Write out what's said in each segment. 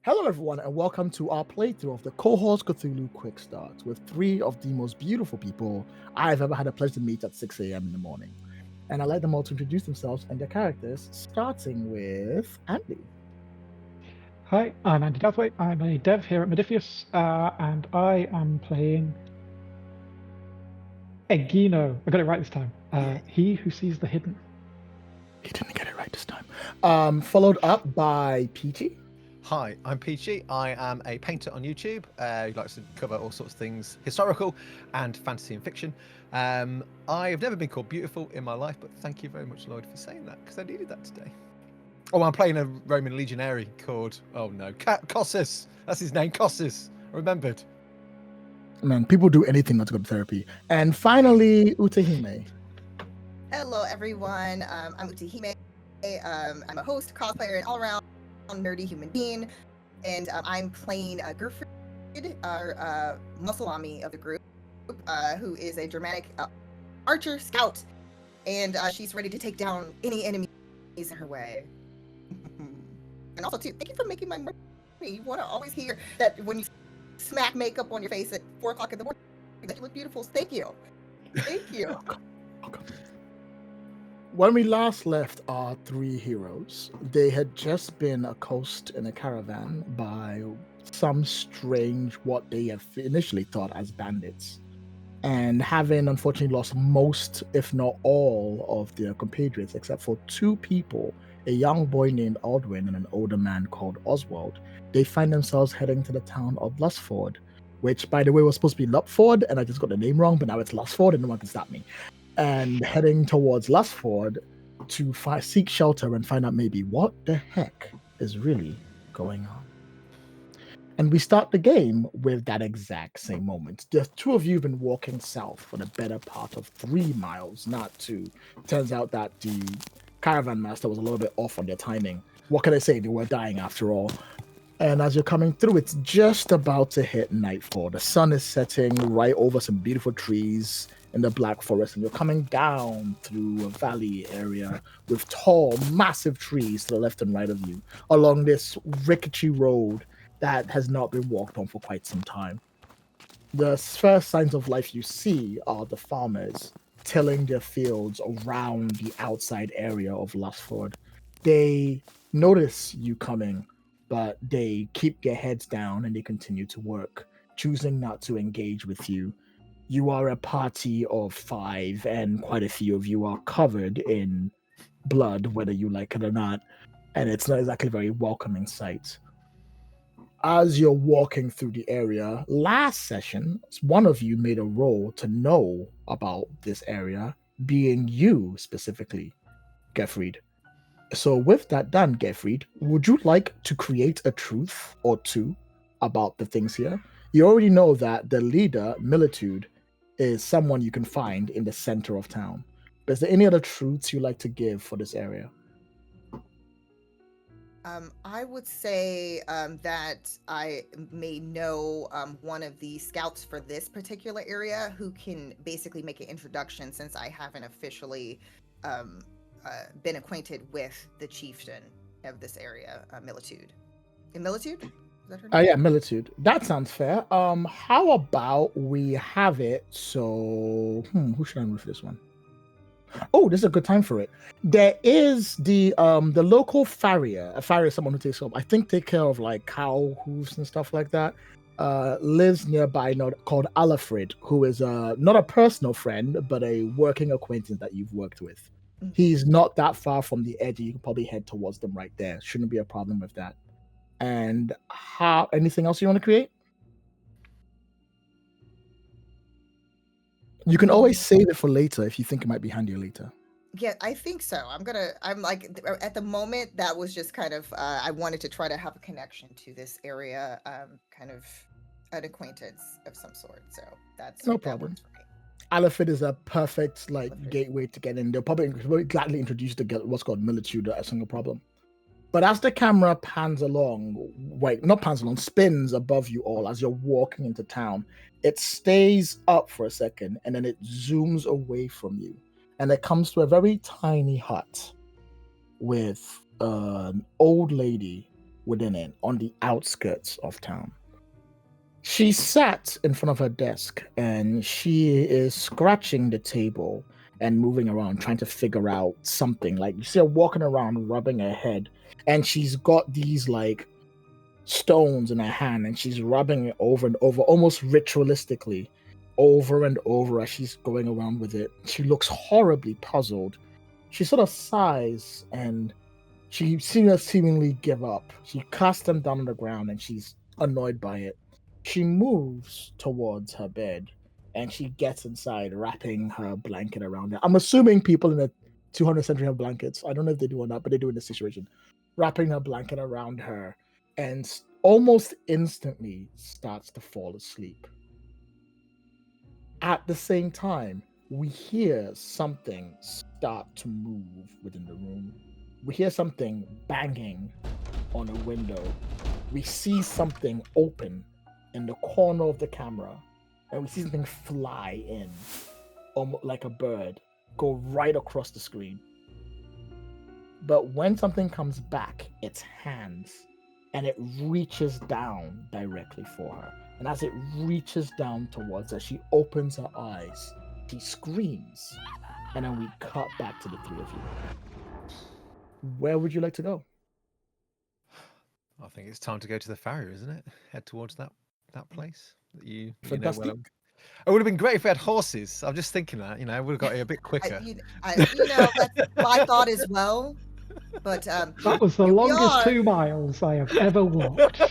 Hello everyone and welcome to our playthrough of the Cohors Cthulhu Quick Start with three of the most beautiful people I've ever had a pleasure to meet at 6 a.m. in the morning. And I'd like them all to introduce themselves and their characters, starting with Andy. Hi, I'm Andy Douthwaite. I'm a dev here at Modiphius, and I am playing Egino. I got it right this time. He who sees the hidden. He didn't get it right this time. Followed up by Peachy. Hi, I'm Peachy. I am a painter on YouTube who likes to cover all sorts of things historical and fantasy and fiction. I've never been called beautiful in my life, but thank you very much, Lloyd, for saying that, because I needed that today. Oh, I'm playing a Roman legionary called, Cossus. That's his name, Cossus. I remembered. Man, people do anything not to go to therapy. And finally, Utahime. Hello, everyone. I'm Utahime. I'm a host, cosplayer, and all-around nerdy human being. And I'm playing Gerfrid, our muscle mommy of the group, who is a Germanic archer scout, and she's ready to take down any enemies in her way. And also, too, thank you for making my morning. You want to always hear that when you smack makeup on your face at 4 o'clock in the morning, that you look beautiful. Thank you. Thank you. Okay. When we last left our three heroes, they had just been accosted in a caravan by some strange, what they have initially thought as bandits. And having unfortunately lost most, if not all, of their compatriots, except for two people, a young boy named Aldwin and an older man called Oswald, they find themselves heading to the town of Lusford, which, by the way, was supposed to be Lupford, and I just got the name wrong, but now it's Lusford, and no one can stop me. And heading towards Lusford to seek shelter and find out maybe what the heck is really going on. And we start the game with that exact same moment. The two of you have been walking south for the better part of 3 miles, not 2. Turns out that the caravan master was a little bit off on their timing. What can I say? They were dying after all. And as you're coming through, it's just about to hit nightfall. The sun is setting right over some beautiful trees in the Black Forest, and you're coming down through a valley area with tall, massive trees to the left and right of you along this rickety road that has not been walked on for quite some time. The first signs of life you see are the farmers tilling their fields around the outside area of Lusford. They notice you coming, but they keep their heads down and they continue to work, choosing not to engage with you. You are a party of 5, and quite a few of you are covered in blood, whether you like it or not, and it's not exactly a very welcoming sight. As you're walking through the area, last session, one of you made a roll to know about this area, being you specifically, Gerfrid. So with that done, Gerfrid, would you like to create a truth or two about the things here? You already know that the leader, Militude, is someone you can find in the center of town. But is there any other truths you'd like to give for this area? I would say that I may know one of the scouts for this particular area who can basically make an introduction, since I haven't officially been acquainted with the chieftain of this area, Militude. Militude? Is that her name? Yeah, Militude. That sounds fair. How about we have it so who should I move for this one? Oh, this is a good time for it. There is the local farrier. A farrier is someone who takes up, I think, take care of like cow hooves and stuff like that. Lives nearby, called Alfred, who is not a personal friend, but a working acquaintance that you've worked with. Mhm. He's not that far from the edge. You can probably head towards them right there. Shouldn't be a problem with that. And anything else you want to create? You can always save it for later if you think it might be handier later. Yeah, I think so. I'm like, at the moment, that was just kind of, I wanted to try to have a connection to this area, kind of an acquaintance of some sort. So that's No that problem. works for me. Alfred is a perfect Alfred. gateway to get in. They'll probably gladly introduce you to get what's called Militude at a single problem. But as the camera spins above you all as you're walking into town, it stays up for a second and then it zooms away from you. And it comes to a very tiny hut with an old lady within it, on the outskirts of town. She sat in front of her desk and she is scratching the table and moving around, trying to figure out something. Like you see her walking around, rubbing her head, and she's got these like stones in her hand and she's rubbing it over and over, almost ritualistically, over and over as she's going around with it. She looks horribly puzzled. She sort of sighs and she seemingly give up. She casts them down on the ground and she's annoyed by it. She moves towards her bed and she gets inside, wrapping her blanket around her. I'm assuming people in the 200th century have blankets. I don't know if they do or not, but they do in this situation. Wrapping her blanket around her and almost instantly starts to fall asleep. At the same time, we hear something start to move within the room. We hear something banging on a window. We see something open in the corner of the camera, and we see something fly in, almost like a bird, go right across the screen. But when something comes back, it's hands, and it reaches down directly for her. And as it reaches down towards her, she opens her eyes, she screams, and then we cut back to the three of you. Where would you like to go? I think it's time to go to the farrier, isn't it? Head towards that place that you know Fantastic. well. It would have been great if we had horses. I'm just thinking that, we would have got here a bit quicker. That's my thought as well. But That was the here we longest are. 2 miles I have ever walked.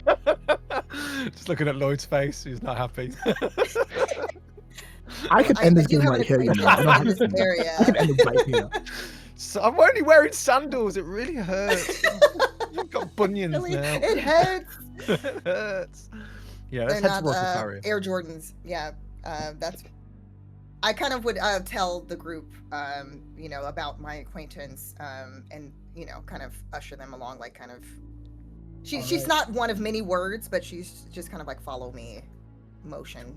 Just looking at Lloyd's face, he's not happy. I could end this do game have right an here, you know. I opinion don't on have this to. area. I could end it right here. So I'm only wearing sandals. It really hurts. You've got bunions Really, now. it hurts. It hurts. Yeah, let's They're head towards the not farrier. Air Jordans. Yeah, that's. I kind of would tell the group, about my acquaintance, and kind of usher them along, like kind of. She's Alright. not one of many words, but she's just kind of like follow me, motion,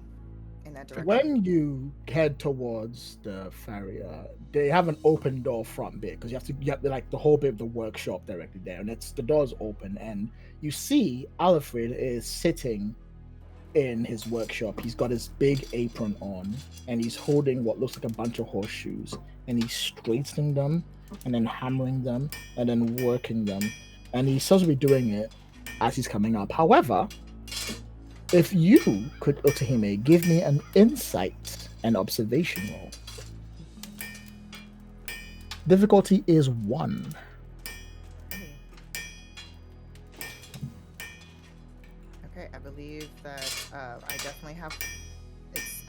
in that direction. When you head towards the farrier, they have an open door front bit because you have like the whole bit of the workshop directly there, and the door's open, and you see Alfred is sitting in his workshop. He's got his big apron on, and he's holding what looks like a bunch of horseshoes, and he's straightening them, and then hammering them, and then working them, and he's supposed to be doing it as he's coming up. However, if you could, Utahime, give me an insight and observation roll. Difficulty is 1. Okay, I believe that I definitely have. It's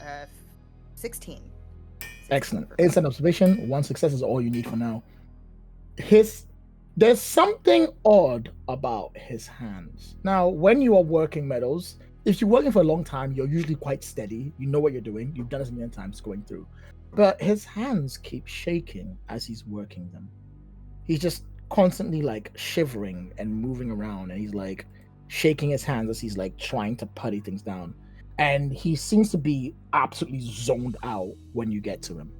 16. Excellent. Instant observation. 1 success is all you need for now. There's something odd about his hands. Now, when you are working metals, if you're working for a long time, you're usually quite steady. You know what you're doing. You've done this a million times going through. But his hands keep shaking as he's working them. He's just constantly like shivering and moving around, and he's like shaking his hands as he's like trying to putty things down. And he seems to be absolutely zoned out when you get to him.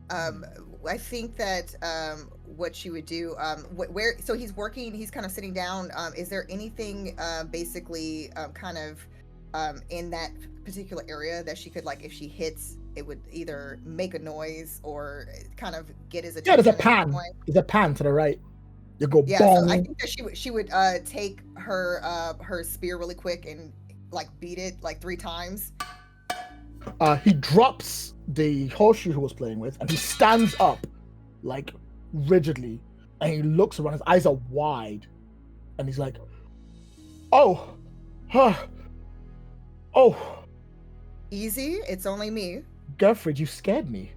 I think that what she would do, so he's working, he's kind of sitting down. Is there anything basically kind of in that particular area that she could, like, if she hits, it would either make a noise or kind of get his attention? Yeah, there's a pan. There's a pan to the right. You go Yeah, bong. so I think that she would take her spear really quick and like beat it like 3 times. He drops the horseshoe he was playing with, and he stands up, like rigidly, and he looks around. His eyes are wide, and he's like, "Oh, oh, Easy, it's only me. Gerfrid, you scared me."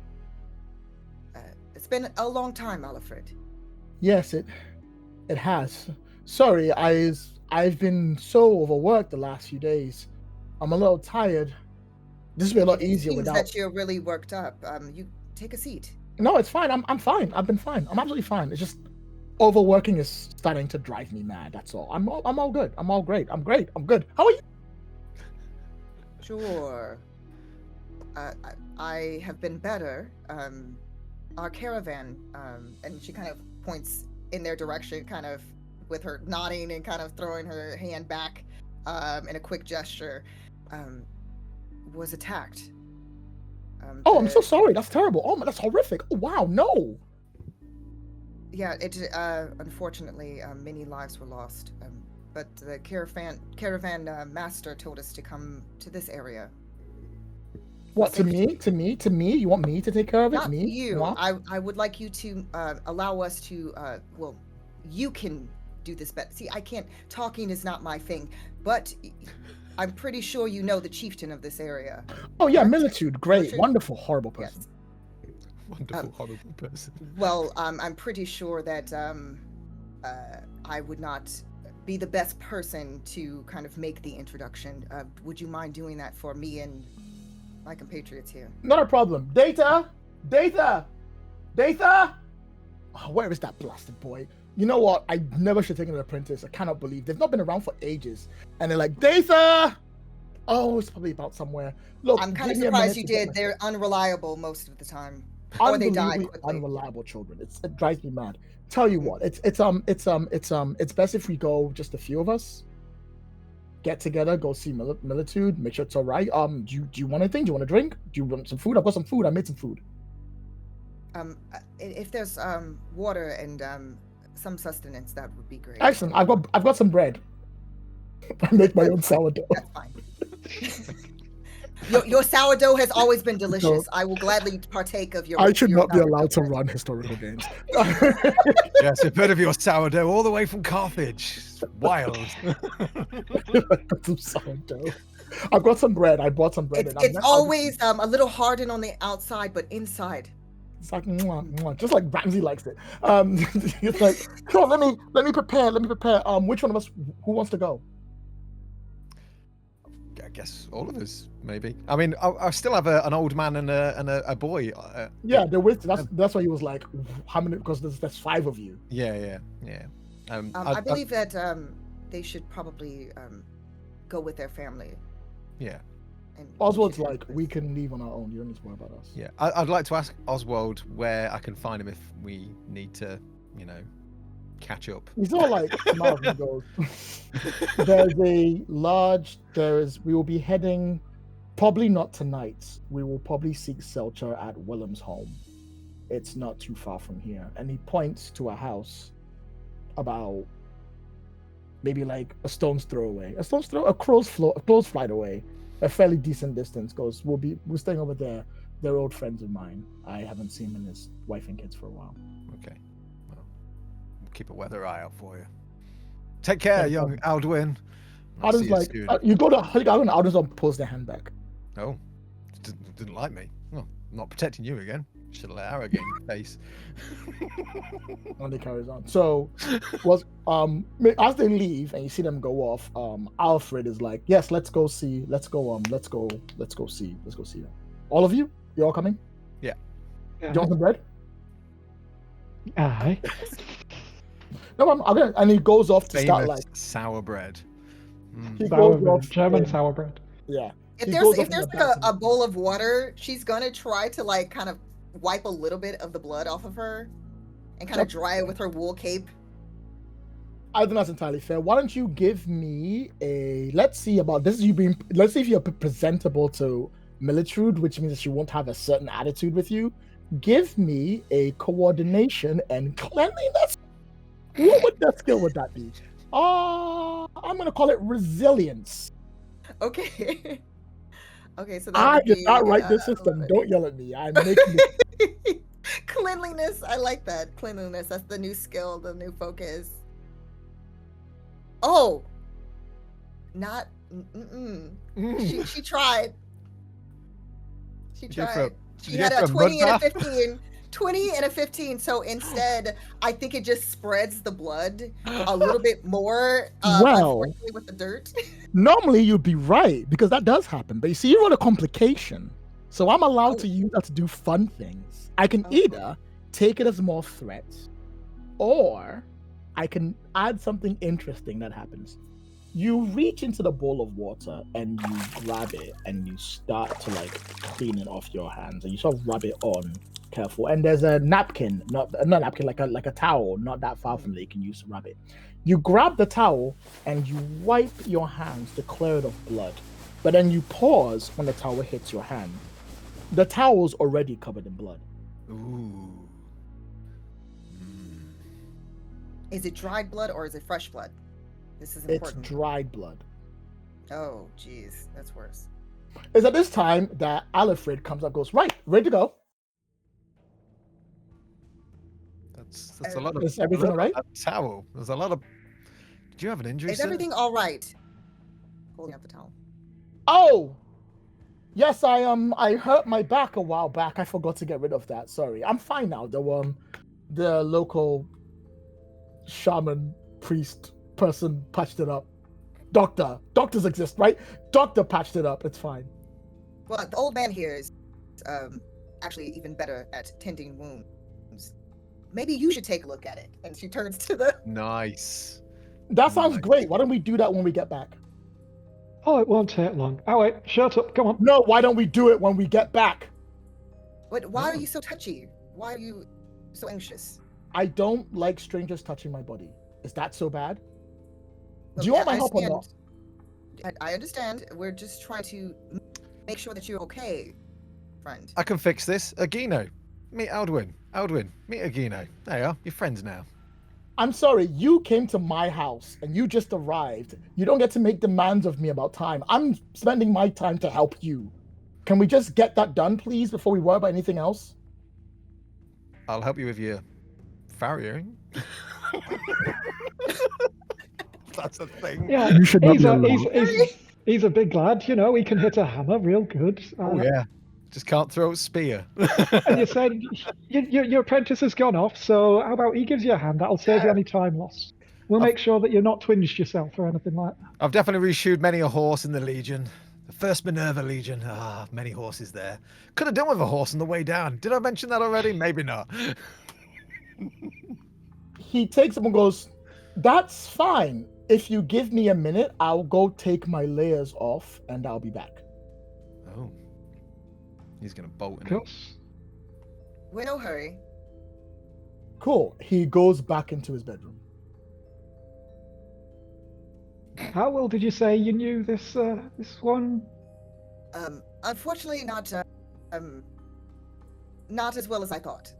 It's been a long time, Alfred. Yes, it has. Sorry, I've been so overworked the last few days. I'm a little tired. This would be a lot easier Seems without. that you're really worked up. You take a seat. No, it's fine. I'm fine. I've been fine. I'm absolutely fine. It's just overworking is starting to drive me mad. That's all. I'm all good. I'm all great. I'm great. I'm good. How are you? Sure. I have been better. Our caravan, and she kind of points in their direction, kind of with her nodding and kind of throwing her hand back in a quick gesture, was attacked. I'm so sorry. That's terrible. Oh, that's horrific. Oh, wow, no. Yeah, it unfortunately many lives were lost. But the caravan master told us to come to this area. What, to me? To me? You want me to take care of it? Not me? you. What? I would like you to allow us to. Well, you can do this better. See, I can't. Talking is not my thing. But I'm pretty sure you know the chieftain of this area. Oh yeah, correct? Militude. Great, Militude? wonderful, horrible person. Yes. Wonderful, horrible person. Well, I'm pretty sure that I would not be the best person to kind of make the introduction. Would you mind doing that for me and my compatriots here? Not a problem. Data. Oh, where is that blasted boy? You know what? I never should have taken an apprentice. I cannot believe they've not been around for ages, and they're like, Data. Oh, it's probably about somewhere. Look, I'm kind of give me a surprised minute you to get did. my- They're unreliable most of the time, or they die Unbelievably quickly. unreliable children. It drives me mad. Tell you what, it's best if we go just a few of us. Get together, go see Militude, make sure it's all right. Do you want anything? Do you want a drink? Do you want some food? I've got some food. I made some food. If there's water and some sustenance, that would be great. Excellent. I've got some bread. I make my own sourdough. That's fine. Your sourdough has always been delicious. I will gladly partake of your. I should your not be sourdough allowed to bread. run historical games. Yes, a bit of your sourdough all the way from Carthage. It's wild. I've got some sourdough. I've got some bread. I bought some bread. It's always a little hardened on the outside, but inside. It's like mwah, mwah, just like Ramsey likes it. It's like, sure, let me prepare. Which one of us? Who wants to go? I guess all of us, maybe. I mean, I still have an old man and a boy. Yeah, they're with. That's why he was like, how many? Because there's 5 of you. Yeah. I believe that they should probably go with their family. Yeah. And Oswald's should- like, we can leave on our own. You don't need to worry about us. Yeah. I'd like to ask Oswald where I can find him if we need to, catch up. He's all like, smiles and goes. We will be heading, probably not tonight. We will probably seek shelter at Willem's home. It's not too far from here. And he points to a house about maybe like a stone's throw away. A crow's flight away. A fairly decent distance. Goes, we're staying over there. They're old friends of mine. I haven't seen him and his wife and kids for a while. Okay. Well, we'll keep a weather eye out for you. Take care, young Aldwin. I'll see Alden's you like, soon. you go to Alden and Alden's pulls their hand back. Oh, didn't like me. Oh, I'm not protecting you again. Should have let Ara get in your face. And he carries on. So, as they leave and you see them go off, Alfred is like, "Yes, let's go see them. All of you, you all coming? Yeah. You want some bread? Aye. No, I'm gonna." And he goes off to Famous start like sour bread. he Sour goes bread, off. German in- sour bread. Yeah. If He there's goes if off there's in the like a bathroom. bowl of water, she's gonna try to like kind of wipe a little bit of the blood off of her, and kind of dry it with her wool cape. I think that's entirely fair. Why don't you give me a? Let's see if you're presentable to Militude, which means that she won't have a certain attitude with you. Give me a coordination and cleanliness. What skill would that be? I'm gonna call it resilience. Okay. Okay, so I that did would not be, write this system. 11. Don't yell at me. I'm making it. Cleanliness. I like that. Cleanliness. That's the new skill, the new focus. Oh, not. She tried. She Did you go tried. for- She did you had go a for a 20 and a mud bath? 15. 20 and a 15. So instead, I think it just spreads the blood a little bit more. Well. Unfortunately, with the dirt. Normally you'd be right because that does happen, but you see, you roll a complication, so I'm allowed to use that to do fun things. I can either take it as more threats, or I can add something interesting that happens. You reach into the bowl of water and you grab it and you start to like clean it off your hands and you sort of rub it on Careful. And there's a napkin, not napkin, like a towel, not that far from there you can use to rub it. You grab the towel and you wipe your hands to clear it of blood. But then you pause when the towel hits your hand. The towel's already covered in blood. Ooh. Is it dried blood or is it fresh blood? This is It's important. dried blood. Oh, jeez, that's worse. It's at this time that Alfred comes up, goes, right, ready to go. That's a lot of. Is everything all right? A towel. There's a lot of. Did you have an injury? Is sir? everything all right? Holding up the towel. Oh, yes, I hurt my back a while back. I forgot to get rid of that. Sorry, I'm fine now. The local shaman, priest, person patched it up. Doctors exist, right? Doctor patched it up. It's fine. Well, the old man here is actually even better at tending wounds. Maybe you should take a look at it. And she turns to the. Nice. That sounds Nice. great. Why don't we do that when we get back? Oh, it won't take long. Oh, wait, shut up. Come on. No, why don't we do it when we get back? Why are you so touchy? Why are you so anxious? I don't like strangers touching my body. Is that so bad? Well, Do you want my I help or not? I understand. We're just trying to make sure that you're okay, friend. I can fix this. Agino. Meet Aldwin. Aldwin, meet Agino. There you are. You're friends now. I'm sorry, you came to my house and you just arrived. You don't get to make demands of me about time. I'm spending my time to help you. Can we just get that done, please, before we worry about anything else? I'll help you with your farrowing. That's a thing. Yeah, You should not he's a big lad, you know, he can hit a hammer real good. Oh yeah. Just can't throw a spear. And you said your apprentice has gone off, so how about he gives you a hand? That'll save you any time lost. We'll make sure that you're not twinged yourself or anything like that. I've definitely reshoed many a horse in the Legion. The first Minerva Legion. Ah, many horses there. Could have done with a horse on the way down. Did I mention that already? Maybe not. He takes him and goes, that's fine. If you give me a minute, I'll go take my layers off and I'll be back. Oh. He's going to bolt in. Cool. We're no hurry. Cool. He goes back into his bedroom. How well did you say you knew this one? Unfortunately, not as well as I thought.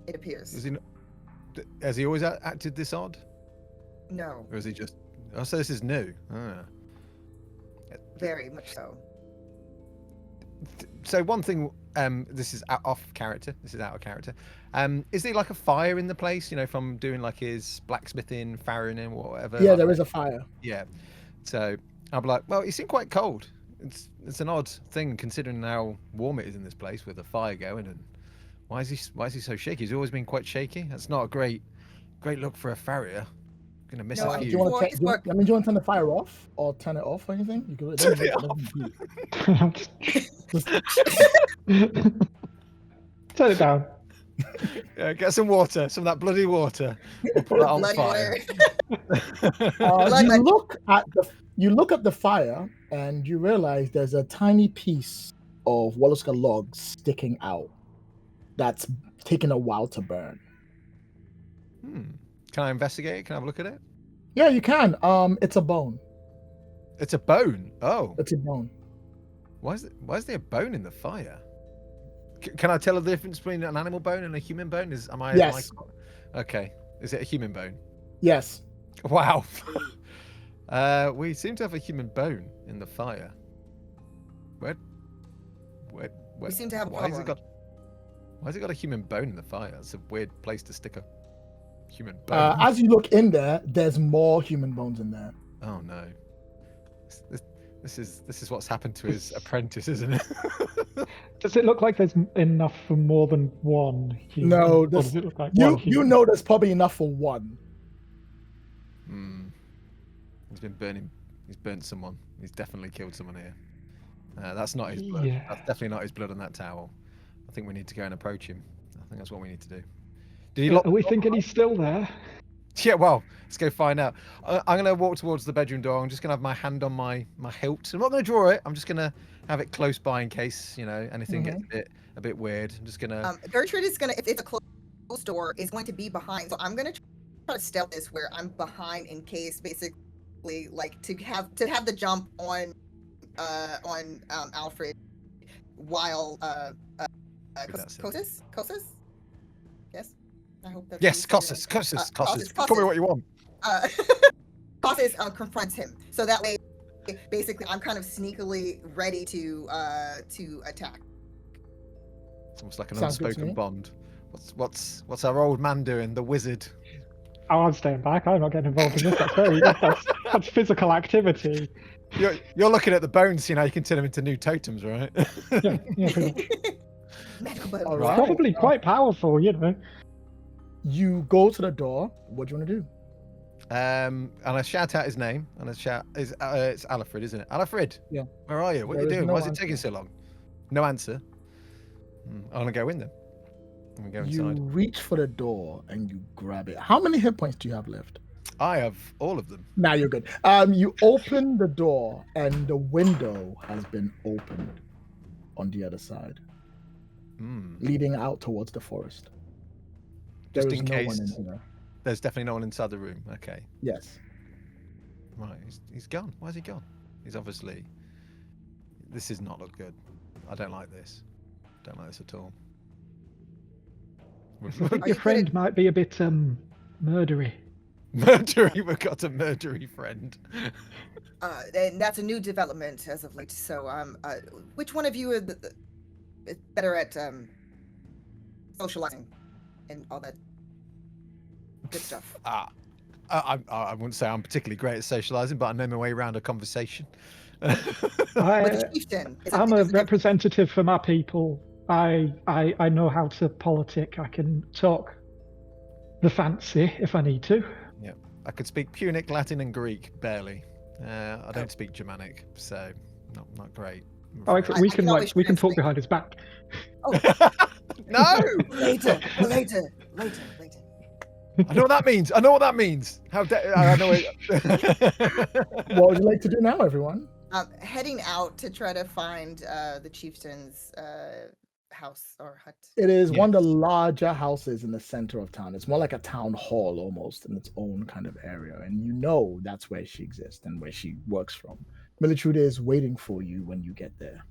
It appears. Has he always acted this odd? No, Or is he just... Oh, so this is new. Ah. very much so. So one thing, this is off character. This is out of character. Is there like a fire in the place? You know, from doing like his blacksmithing, farrowing, or whatever. Yeah, like, there is a fire. Yeah. So I'll be like, well, he seemed quite cold. It's an odd thing considering how warm it is in this place with a fire going. And why is he so shaky? He's always been quite shaky. That's not a great look for a farrier. Gonna miss No, a Do few. you want Before to his do work- you want to turn the fire off or turn it off or anything? You can Turn it Turn it down. Yeah, get some water, some of that bloody water. We'll put that on Blood fire. water. You look at the fire and you realize there's a tiny piece of Wallaska logs sticking out that's taken a while to burn. Can I investigate it? Can I have a look at it? Yeah, you can. It's a bone. It's a bone. Oh, It's a bone. why is there a bone in the fire? Can I tell the difference between an animal bone and a human bone? Yes. Okay. Is it a human bone? Yes. Wow. We seem to have a human bone in the fire. Where? We seem to have a Why has it got a human bone in the fire? That's a weird place to stick a human bone. As you look in there, there's more human bones in there. Oh no. This is what's happened to his apprentice, isn't it? Does it look like there's enough for more than one human? No, Or does it look like You one human? know there's probably enough for one. He's been burning. He's burnt someone. He's definitely killed someone here. That's not his blood. Yeah. That's definitely not his blood on that towel. I think we need to go and approach him. I think that's what we need to do. Did he lock? Are we thinking he's still there? Yeah, well, let's go find out. I'm going to walk towards the bedroom door. I'm just going to have my hand on my hilt. I'm not going to draw it. I'm just going to have it close by in case, anything gets a bit weird. I'm just going to... Gertrude is going to, if it's a closed door, is going to be behind. So I'm going to try to stealth this where I'm behind in case, basically, like, to have the jump on Alfred while Cohors? Yes? I hope that's... Yes, Cohors. Call me what you want. Cohors confronts him. So that way, basically, I'm kind of sneakily ready to attack. It's almost like an unspoken bond. What's our old man doing? The wizard. Oh, I'm staying back. I'm not getting involved in this. That's physical activity. You're looking at the bones. You can turn them into new totems, right? Yeah. Medical bones. All right. Probably quite powerful, You go to the door. What do you want to do? And I shout out his name, and I shout, it's Alfred, isn't it? Alfred. Yeah. Where are you? What are you doing? Why is it taking so long? No answer. I'm gonna go in then. I'm gonna go inside. You reach for the door and you grab it. How many hit points do you have left? I have all of them. Now you're good. You open the door and the window has been opened on the other side, leading out towards the forest. Just There is in no case. one in here. There's definitely no one inside the room. Okay. Yes. Right. He's gone. Why's he gone? He's obviously... This does not look good. I don't like this. Don't like this at all. I think your friend might be a bit murdery. Murdery? We've got a murdery friend. And that's a new development as of late. So, which one of you is better at socializing and all that good stuff? I wouldn't say I'm particularly great at socializing, but I know my way around a conversation. I'm a representative for my people. I know how to politic. I can talk the fancy if I need to. Yeah, I could speak Punic, Latin, and Greek barely. I don't speak Germanic, so not great. Oh, we can talk behind his back. Oh. No. Later. I know what that means. I know what that means. I know it. What would you like to do now, everyone? Heading out to try to find the chieftain's house or hut. It is one of the larger houses in the center of town. It's more like a town hall almost in its own kind of area. And that's where she exists and where she works from. Militude is waiting for you when you get there.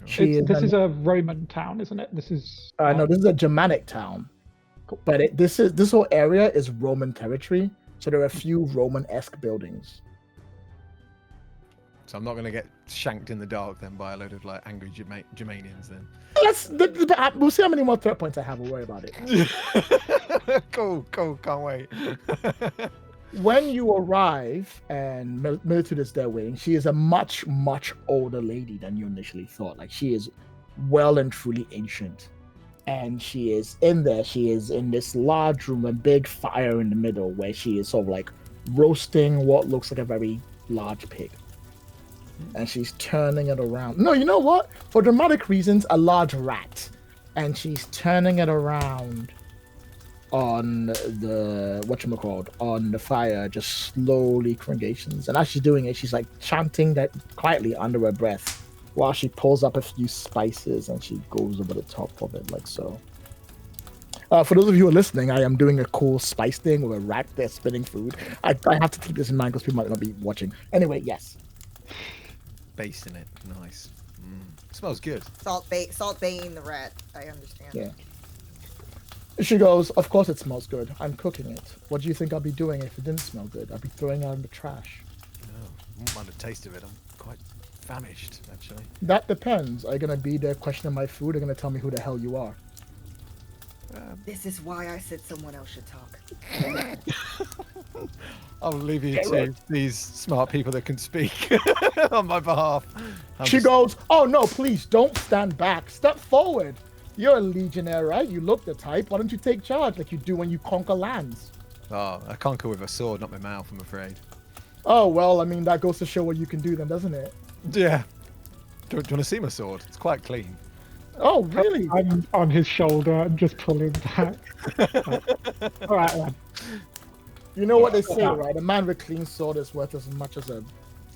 This is a Roman town, isn't it? This is... No, this is a Germanic town. Cool. But this whole area is Roman territory. So there are a few Roman-esque buildings. So I'm not going to get shanked in the dark then by a load of angry Germanians then. We'll see how many more threat points I have. We'll worry about it. Cool. Can't wait. When you arrive and Militude is there waiting, she is a much, much older lady than you initially thought. She is well and truly ancient. And she is in there. She is in this large room, a big fire in the middle where she is sort of roasting what looks like a very large pig. And she's turning it around. No, you know what? For dramatic reasons, a large rat. And she's turning it around on the fire, just slowly congregations. And as she's doing it, she's chanting that quietly under her breath while she pulls up a few spices and she goes over the top of it like so. For those of you who are listening, I am doing a cool spice thing with a rat that's spinning food. I have to keep this in mind because people might not be watching. Anyway, yes. Basting it. Nice. Smells good. Salt baying the rat. I understand. Yeah. She goes, of course it smells good. I'm cooking it. What do you think I'd be doing if it didn't smell good? I'd be throwing it out in the trash. No, I wouldn't mind the taste of it. I'm quite famished, actually. That depends. Are you going to be there questioning my food or going to tell me who the hell you are? This is why I said someone else should talk. I'll leave you to these smart people that can speak on my behalf. She goes, oh no, please don't stand back. Step forward. You're a legionnaire, right? You look the type. Why don't you take charge like you do when you conquer lands? Oh, I conquer with a sword, not my mouth, I'm afraid. Oh, well, I mean, that goes to show what you can do then, doesn't it? Yeah. Do you want to see my sword? It's quite clean. Oh, really? I'm on his shoulder and just pulling back. All right, then. You know what they say, right? A man with clean sword is worth as much as a.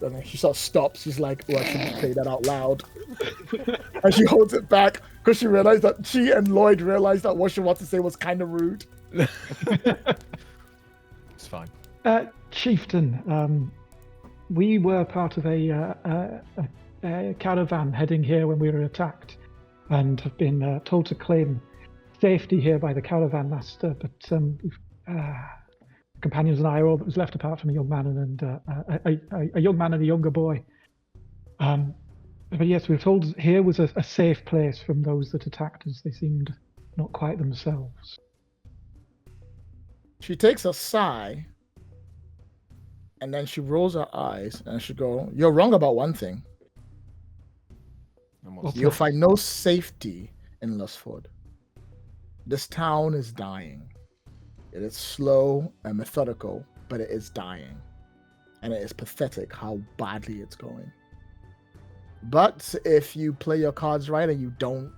And then she sort of stops. She's like, "Oh, I shouldn't say that out loud." And she holds it back because she realized that she and Lloyd realized that what she wanted to say was kind of rude. It's fine. Chieftain, we were part of a caravan heading here when we were attacked, and have been told to claim safety here by the caravan master. But companions and I are all that was left, apart from a young man and a young man and a younger boy. But yes, we were told here was a safe place from those that attacked us. They seemed not quite themselves. She takes a sigh, and then she rolls her eyes, and she go, "You're wrong about one thing. You'll find no safety in Lusford. This town is dying. It is slow and methodical, but it is dying. And it is pathetic how badly it's going. But if you play your cards right and you don't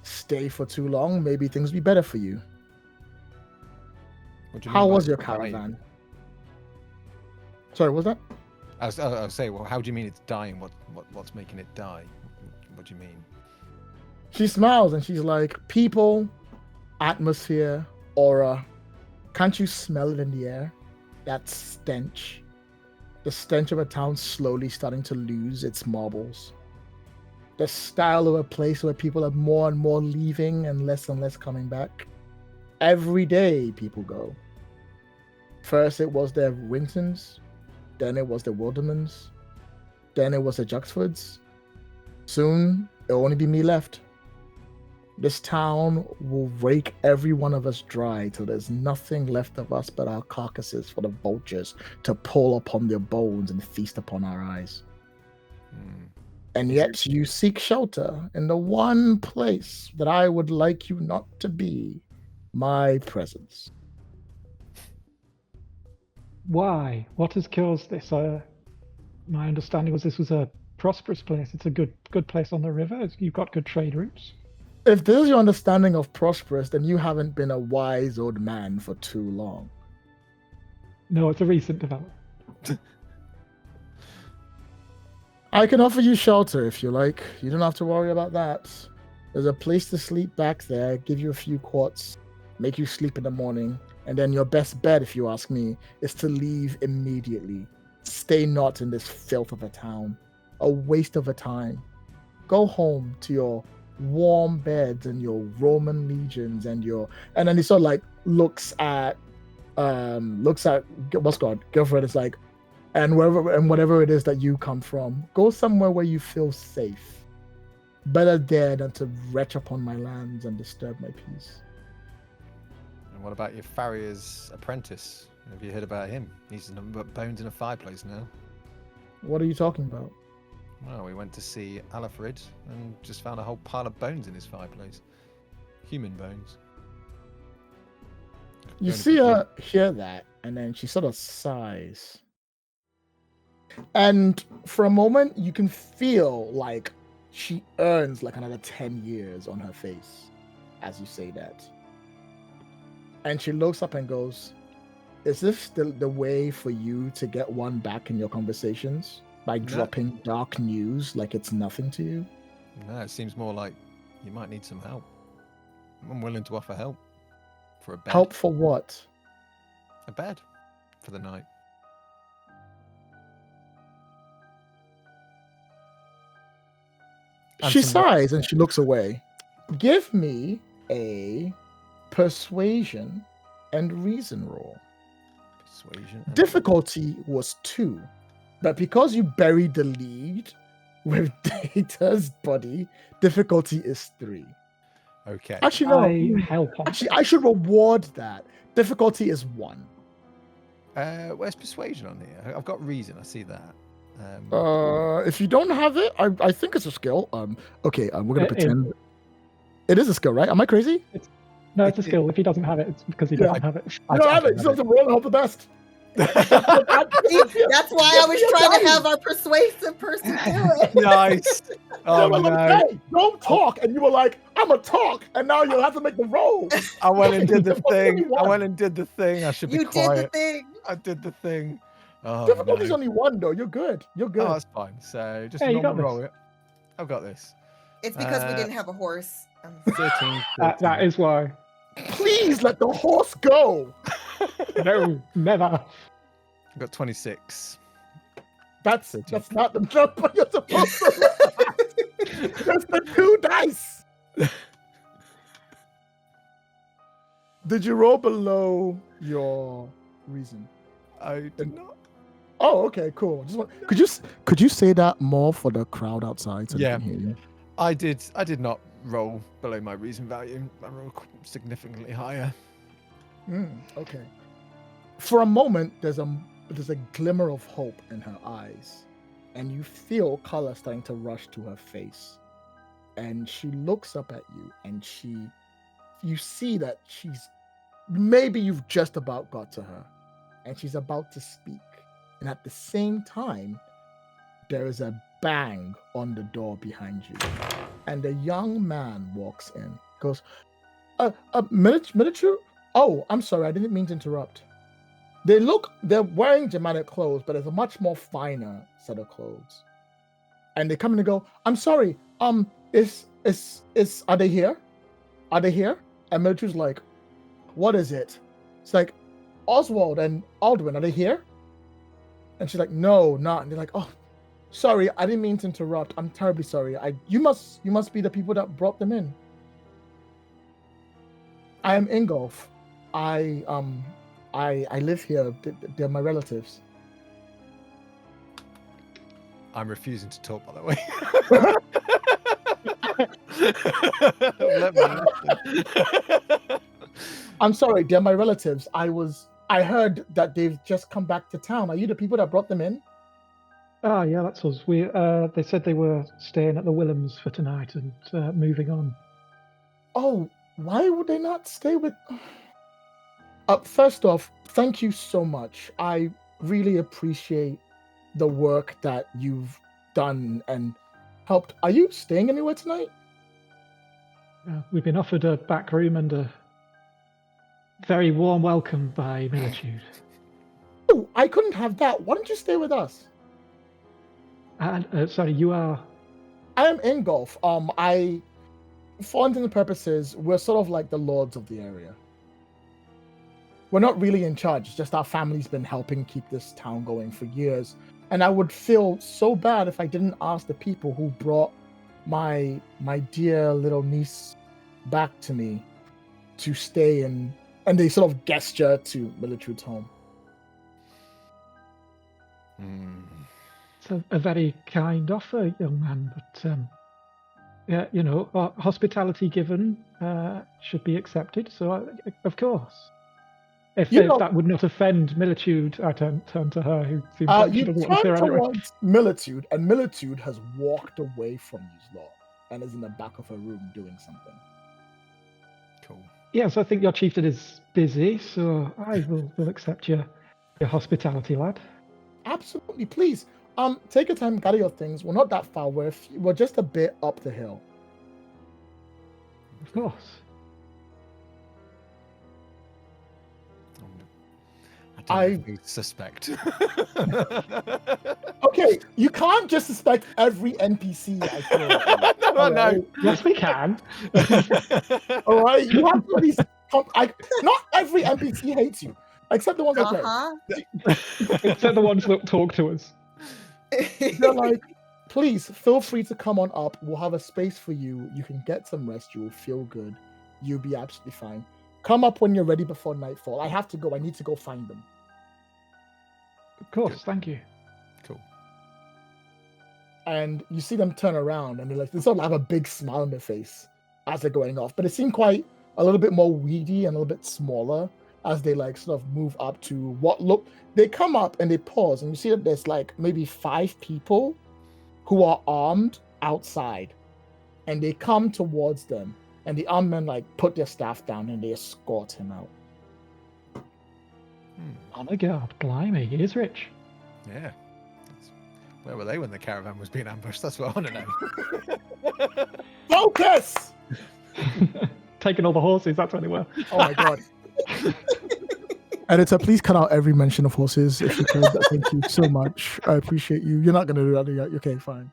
stay for too long, maybe things will be better for you." How was your caravan? Sorry, what was that? I was saying, well, how do you mean it's dying? What's making it die? What do you mean? She smiles and she's like, "People, atmosphere, aura. Can't you smell it in the air? That stench. The stench of a town slowly starting to lose its marbles. The style of a place where people are more and more leaving and less coming back. Every day people go. First it was the Wintons, then it was the Wildermans, then it was the Juxfords. Soon it'll only be me left. This town will rake every one of us dry till there's nothing left of us but our carcasses for the vultures to pull upon their bones and feast upon our eyes. And yet you seek shelter in the one place that I would like you not to be, my presence." Why? What has caused this? My understanding was this was a prosperous place. It's a good place on the river. You've got good trade routes. If this is your understanding of prosperous, then you haven't been a wise old man for too long. No, it's a recent development. I can offer you shelter if you like. You don't have to worry about that. There's a place to sleep back there, give you a few quarts, make you sleep in the morning, and then your best bet, if you ask me, is to leave immediately. Stay not in this filth of a town. A waste of a time. Go home to your warm beds and your Roman legions and then he sort of like looks at what's called Gerfrid is like, and whatever it is that you come from, go somewhere where you feel safe. Better there than to retch upon my lands and disturb my peace. And what about your farrier's apprentice? Have you heard about him? He's nothing but bones in a fireplace now. What are you talking about? Well, we went to see Lusford and just found a whole pile of bones in his fireplace. Human bones. You see her hear that, and then she sort of sighs. And for a moment, you can feel like she earns like another 10 years on her face as you say that. And she looks up and goes, "Is this the way for you to get one back in your conversations? By dropping dark news like it's nothing to you?" No, it seems more like you might need some help. I'm willing to offer help for a bed. Help for what? A bed for the night. She sighs and she looks away. Give me a persuasion and reason roll. Persuasion. Difficulty was 2, but because you buried the lead with Data's body, difficulty is 3. Okay. Actually, no. I should reward that. Difficulty is 1. Where's persuasion on here? I've got reason. I see that. If you don't have it, I think it's a skill. Okay, we're gonna pretend it is a skill, right? Am I crazy? No, it's a skill. If he doesn't have it, it's because he doesn't have it. You don't have it. You have to roll and hope the best. That's why I was trying to have our persuasive person do it. Nice. Oh were no! like, hey, don't talk, and you were like, I'm a talk, and now you'll have to make the roll. I went and did the Difficulty's thing. only I one. went and did the thing. I should be You quiet. did the thing. I did the thing. Oh, Difficulty's no. only one though. You're good. You're good. Oh, that's fine. So just Hey, you normal got roll this. it. I've got this. It's because we didn't have a horse. 13. That is why. Please let the horse go. No, never. I've got 26. That's 13. not the number you're supposed to. That's the 2 dice. Did you roll below your reason? I did not. Oh, okay, cool. Could you say that more for the crowd outside so Yeah. they can hear you? I did not roll below my reason value. I rolled significantly higher. Okay. For a moment, there's a glimmer of hope in her eyes, and you feel color starting to rush to her face. And she looks up at you, and you see that maybe you've just about got to her, and she's about to speak. And at the same time, there is a bang on the door behind you, and a young man walks in. Goes, miniature. Oh, I'm sorry, I didn't mean to interrupt. They're wearing Germanic clothes, but it's a much more finer set of clothes. And they come in and go, I'm sorry, are they here? Are they here? And Militude's like, what is it? It's like, Oswald and Aldwin, are they here? And she's like, no, not. And they're like, oh, sorry, I didn't mean to interrupt. I'm terribly sorry. You must be the people that brought them in. I am Ingolf. I live here. They're my relatives. I'm refusing to talk, by the way. Let me listen. I'm sorry, they're my relatives. I heard that they've just come back to town. Are you the people that brought them in? Ah, yeah, that's us. They said they were staying at the Willems for tonight and moving on. Oh, why would they not stay with... First off, thank you so much. I really appreciate the work that you've done and helped. Are you staying anywhere tonight? We've been offered a back room and a very warm welcome by Militude. Oh, I couldn't have that. Why don't you stay with us? And sorry, you are... I am Ingolf. For all intents and purposes, we're sort of like the lords of the area. We're not really in charge. It's just our family's been helping keep this town going for years. And I would feel so bad if I didn't ask the people who brought my dear little niece back to me to stay in. And they sort of gesture to Militude's home. It's a very kind offer, young man, but yeah, you know, hospitality given should be accepted. So, of course. If that would not offend Militude, I turn to her, who seems like she doesn't want to hear anyway. Towards Militude, and Militude has walked away from you lot and is in the back of her room doing something. Cool. Yes, I think your chieftain is busy, so I will accept your hospitality, lad. Absolutely, please. Take your time, gather your things. We're not that far. We're just a bit up the hill. Of course. I suspect. Okay, you can't just suspect every NPC. I feel. No, no. Yes, we can. All right, you have to at least. Not every NPC hates you, except the ones Except the ones that talk to us. They're like, please feel free to come on up. We'll have a space for you. You can get some rest. You will feel good. You'll be absolutely fine. Come up when you're ready before nightfall. I have to go. I need to go find them. Of course, thank you. Cool. And you see them turn around and they sort of have a big smile on their face as they're going off. But it seemed quite a little bit more weedy and a little bit smaller as they sort of move up to what look. They come up and they pause and you see that there's maybe 5 people who are armed outside. And they come towards them. And the armed men put their staff down and they escort him out. Oh my god, blimey, he is rich. Yeah. Where were they when the caravan was being ambushed? That's what I want to know. Focus! Taking all the horses, that's where they were. Oh my god. Editor, please cut out every mention of horses if you could. Thank you so much. I appreciate you. You're not going to do that yet. Okay, fine.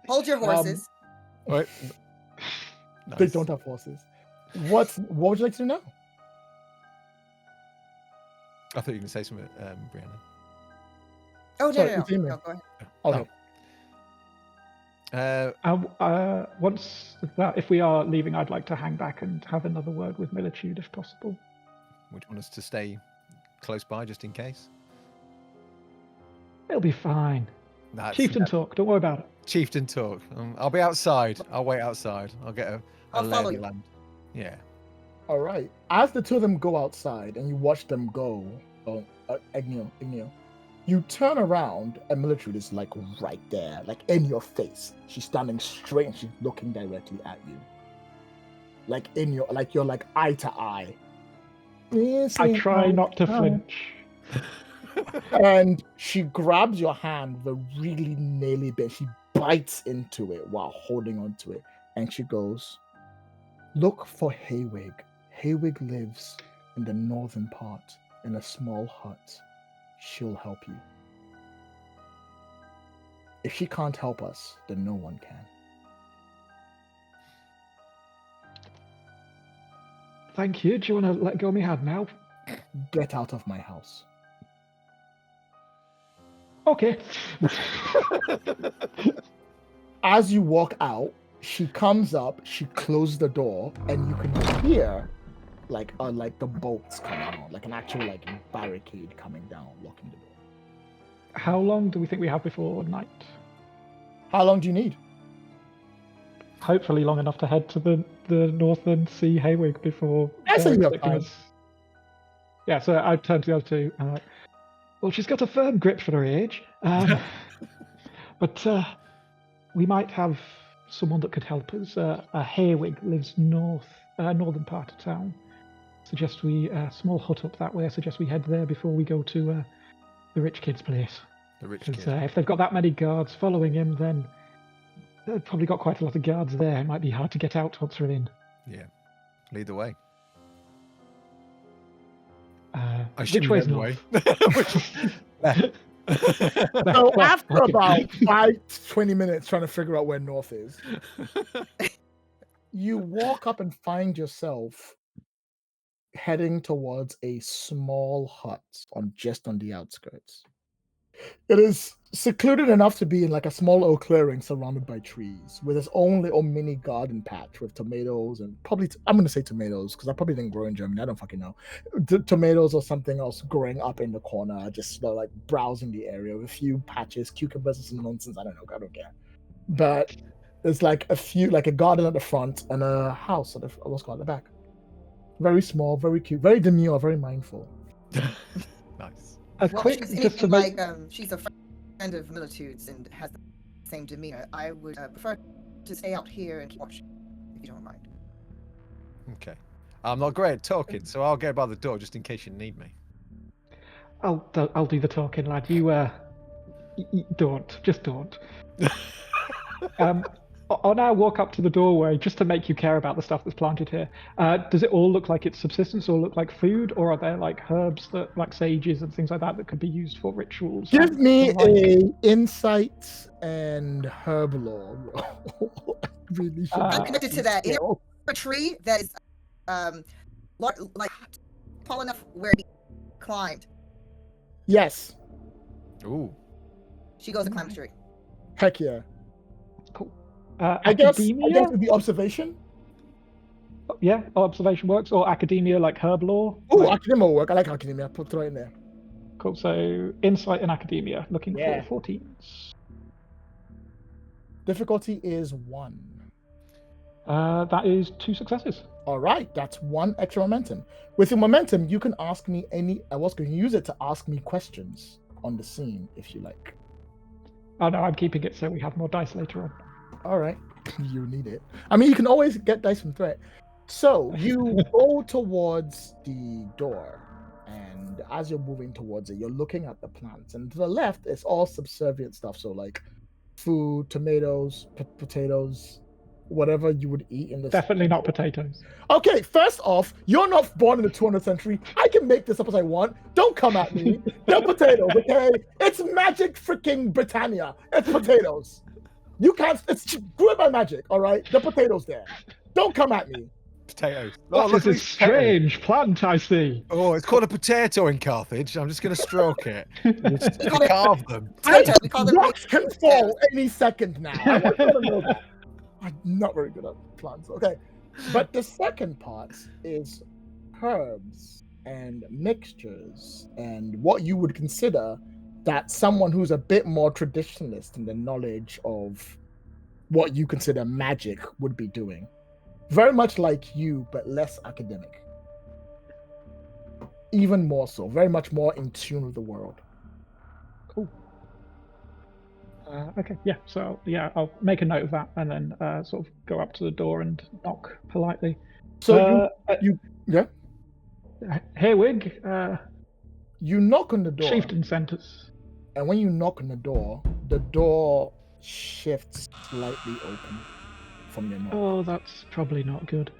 Hold your horses. What? They don't have horses. What would you like to know? I thought you were going to say something, Brianna. Oh, Sorry, no, continue. go ahead. Okay. Once that, if we are leaving, I'd like to hang back and have another word with Militude if possible. Would you want us to stay close by just in case? It'll be fine. That's Chieftain talk, don't worry about it. Chieftain talk. I'll be outside. I'll wait outside. I'll get a I'll lay follow of you. the land. Yeah. All right. As the two of them go outside and you watch them go, Igneo, you turn around and Militude is like right there, like in your face. She's standing straight and she's looking directly at you. Like in your, like you're like eye to eye. I try not to flinch. And she grabs your hand with a really naily bit. She bites into it while holding onto it. And she goes, "Look for Haywig. Haywig lives in the northern part in a small hut. She'll help you. If she can't help us, then no one can." Thank you. Do you want to let go of my hand now? Get out of my house. Okay. As you walk out, she comes up, she closes the door, and you can hear like the bolts coming on, like an actual like barricade coming down, locking the door. How long do we think we have before night? How long do you need? Hopefully long enough to head to the north and see Haywig before. That's they're enough expecting time. us. Yeah, so I turn to the other two. And I'm like, well, she's got a firm grip for her age, but we might have someone that could help us. Haywig lives northern part of town. Suggest we small hut up that way. I suggest we head there before we go to the rich kid's place. The rich Because kid. if they've got that many guards following him, then they've probably got quite a lot of guards there. It might be hard to get out once we're in. Yeah. Lead the way. Which way's north? So after about 20 minutes trying to figure out where north is, you walk up and find yourself heading towards a small hut just on the outskirts. It is secluded enough to be in like a small oak clearing surrounded by trees, with its own little mini garden patch with tomatoes and probably I'm going to say tomatoes because I probably didn't grow in Germany. I don't fucking know. Tomatoes or something else growing up in the corner, just like browsing the area with a few patches, cucumbers and some nonsense. I don't know. I don't care. But there's like a garden at the front and a house at the back. Very small, very cute, very demure, very mindful. Nice. She's she's a friend of Militude's and has the same demeanor. I would prefer to stay out here and watch, if you don't mind. Okay. I'm not great at talking, so I'll go by the door just in case you need me. I'll do the talking, lad. You don't. I'll now walk up to the doorway just to make you care about the stuff that's planted here. Does it all look like it's subsistence or look like food, or are there like herbs that, like sages and things like that could be used for rituals? Give me a insights and herb lore roll. Really should I'm connected to that. Is there a tree that is like tall enough where it climbed? Yes. Ooh. She goes to climb the tree. Heck yeah. Cool. I guess with the observation. Yeah, observation works, or academia, like herb lore. Oh, academia will work. I like academia. Throw it in there. Cool. So insight and academia, looking for 14s. Difficulty is 1. That is 2 successes. All right, that's 1 extra momentum. With your momentum, you can ask me I was going to use it to ask me questions on the scene if you like. Oh no, I'm keeping it so we have more dice later on. All right, you need it. I mean, you can always get dice from threat. So you go towards the door, and and as you're moving towards it, you're looking at the plants, and to the left, it's all subservient stuff. So like food, tomatoes, potatoes, whatever you would eat in the Definitely not potatoes. Okay, first off, you're not born in the 200th century. I can make this up as I want. Don't come at me. They're potatoes, okay? It's magic freaking Britannia. It's potatoes. You can't. It's grew by magic, all right? The potatoes there. Don't come at me. Potatoes. What is this strange plant I see? Oh, it's called a potato in Carthage. I'm just going to stroke it. Just carve them. Rocks can fall any second now. I want you to know that. I'm not very good at plants. Okay. But the second part is herbs and mixtures and what you would consider that someone who's a bit more traditionalist in the knowledge of what you consider magic would be doing. Very much like you, but less academic. Even more so. Very much more in tune with the world. Cool. Okay, yeah, so yeah, I'll make a note of that and then sort of go up to the door and knock politely. So yeah? Hey, Wig. You knock on the door. Chieftain sent us. And when you knock on the door shifts slightly open from your knock. Oh, that's probably not good.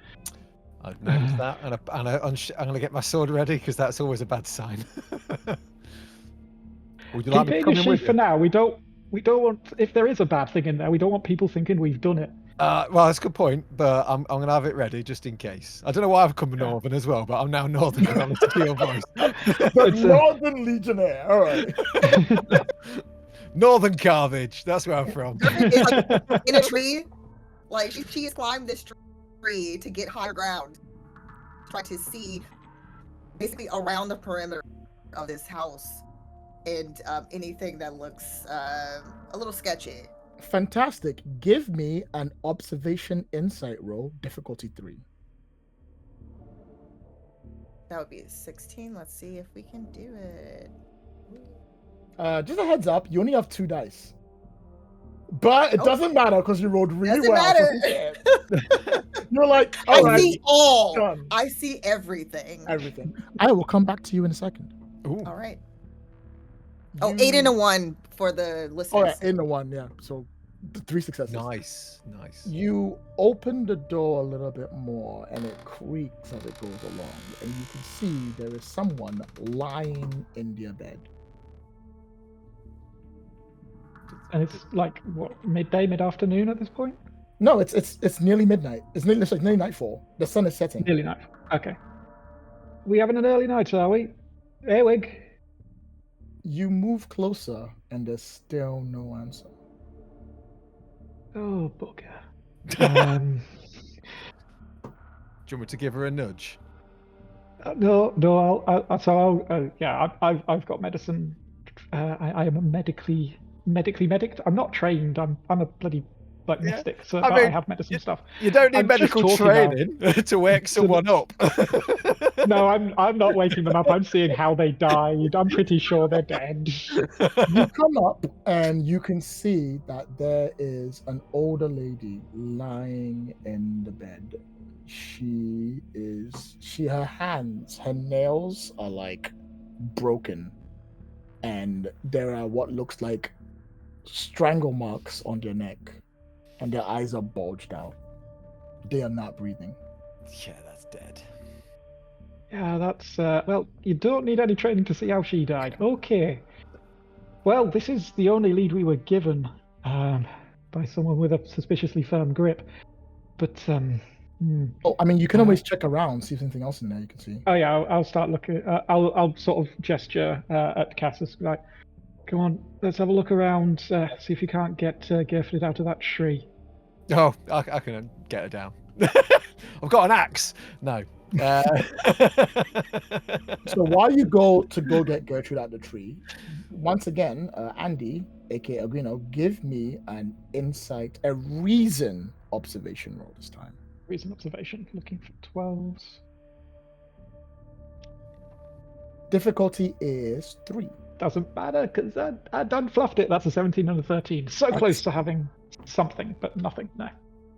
I've noticed that, and I'm going to get my sword ready because that's always a bad sign. Would you like me to come in with you? For now. We don't want, if there is a bad thing in there, we don't want people thinking we've done it. Well, that's a good point, but I'm going to have it ready just in case. I don't know why I've come northern as well, but I'm now northern because I'm a steel voice. The Northern Legionnaire, all right. Northern Carthage, that's where I'm from. Like, in a tree, like she has climbed this tree to get higher ground, try to see basically around the perimeter of this house and anything that looks a little sketchy. Fantastic. Give me an observation insight roll, difficulty 3. That would be 16. Let's see if we can do it. Just a heads up, you only have 2 dice. But it doesn't matter because you rolled really Doesn't well. matter. You're like, I right, see all. done. I see everything. Everything. I will come back to you in a second. Ooh. All right. Oh, 8 and a 1 for the listeners. Oh, yeah, 8 and a 1, yeah. So 3 successes. Nice. You open the door a little bit more and it creaks as it goes along. And you can see there is someone lying in their bed. And it's like, what, midday, mid-afternoon at this point? No, it's nearly midnight. It's nearly nightfall. The sun is setting. Nearly night. Okay. We having an early night, are we? Hey, Wig. You move closer and there's still no answer. Oh, bugger. Do you want me to give her a nudge? No, I've got medicine. I am a medically medic. I'm not trained. I'm a bloody mystic, so I have medicine stuff. You don't need medical training to wake someone up. No, I'm not waking them up. I'm seeing how they died. I'm pretty sure they're dead. You come up and you can see that there is an older lady lying in the bed. Her nails are like broken, and there are what looks like strangle marks on their neck, and their eyes are bulged out. They are not breathing. Yeah, that's dead. Yeah, that's well, you don't need any training to see how she died. Okay. Well, this is the only lead we were given by someone with a suspiciously firm grip. But Oh, I mean, you can always check around, see if there's anything else in there you can see. Oh yeah, I'll start looking. I'll sort of gesture at Cassus, like, come on, let's have a look around, see if you can't get Gerfrid out of that tree. Oh, I can get her down. I've got an axe. No. So while you go get Gertrude out of the tree, once again, Andy, aka Agrino, give me a reason observation roll this time. Reason observation, looking for 12s. Difficulty is 3. Doesn't matter, because I done fluffed it. That's a 17 and a 13. So close to having something, but nothing, no.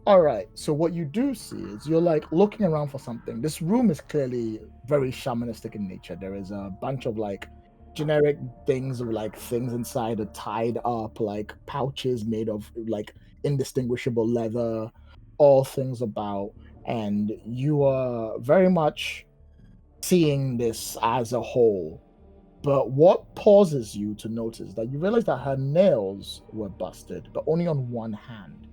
All right. So what you do see is you're like looking around for something. This room is clearly very shamanistic in nature. There is a bunch of like generic things or like things inside are tied up, like pouches made of like indistinguishable leather, all things about. And you are very much seeing this as a whole. But what pauses you to notice that you realize that her nails were busted, but only on one hand.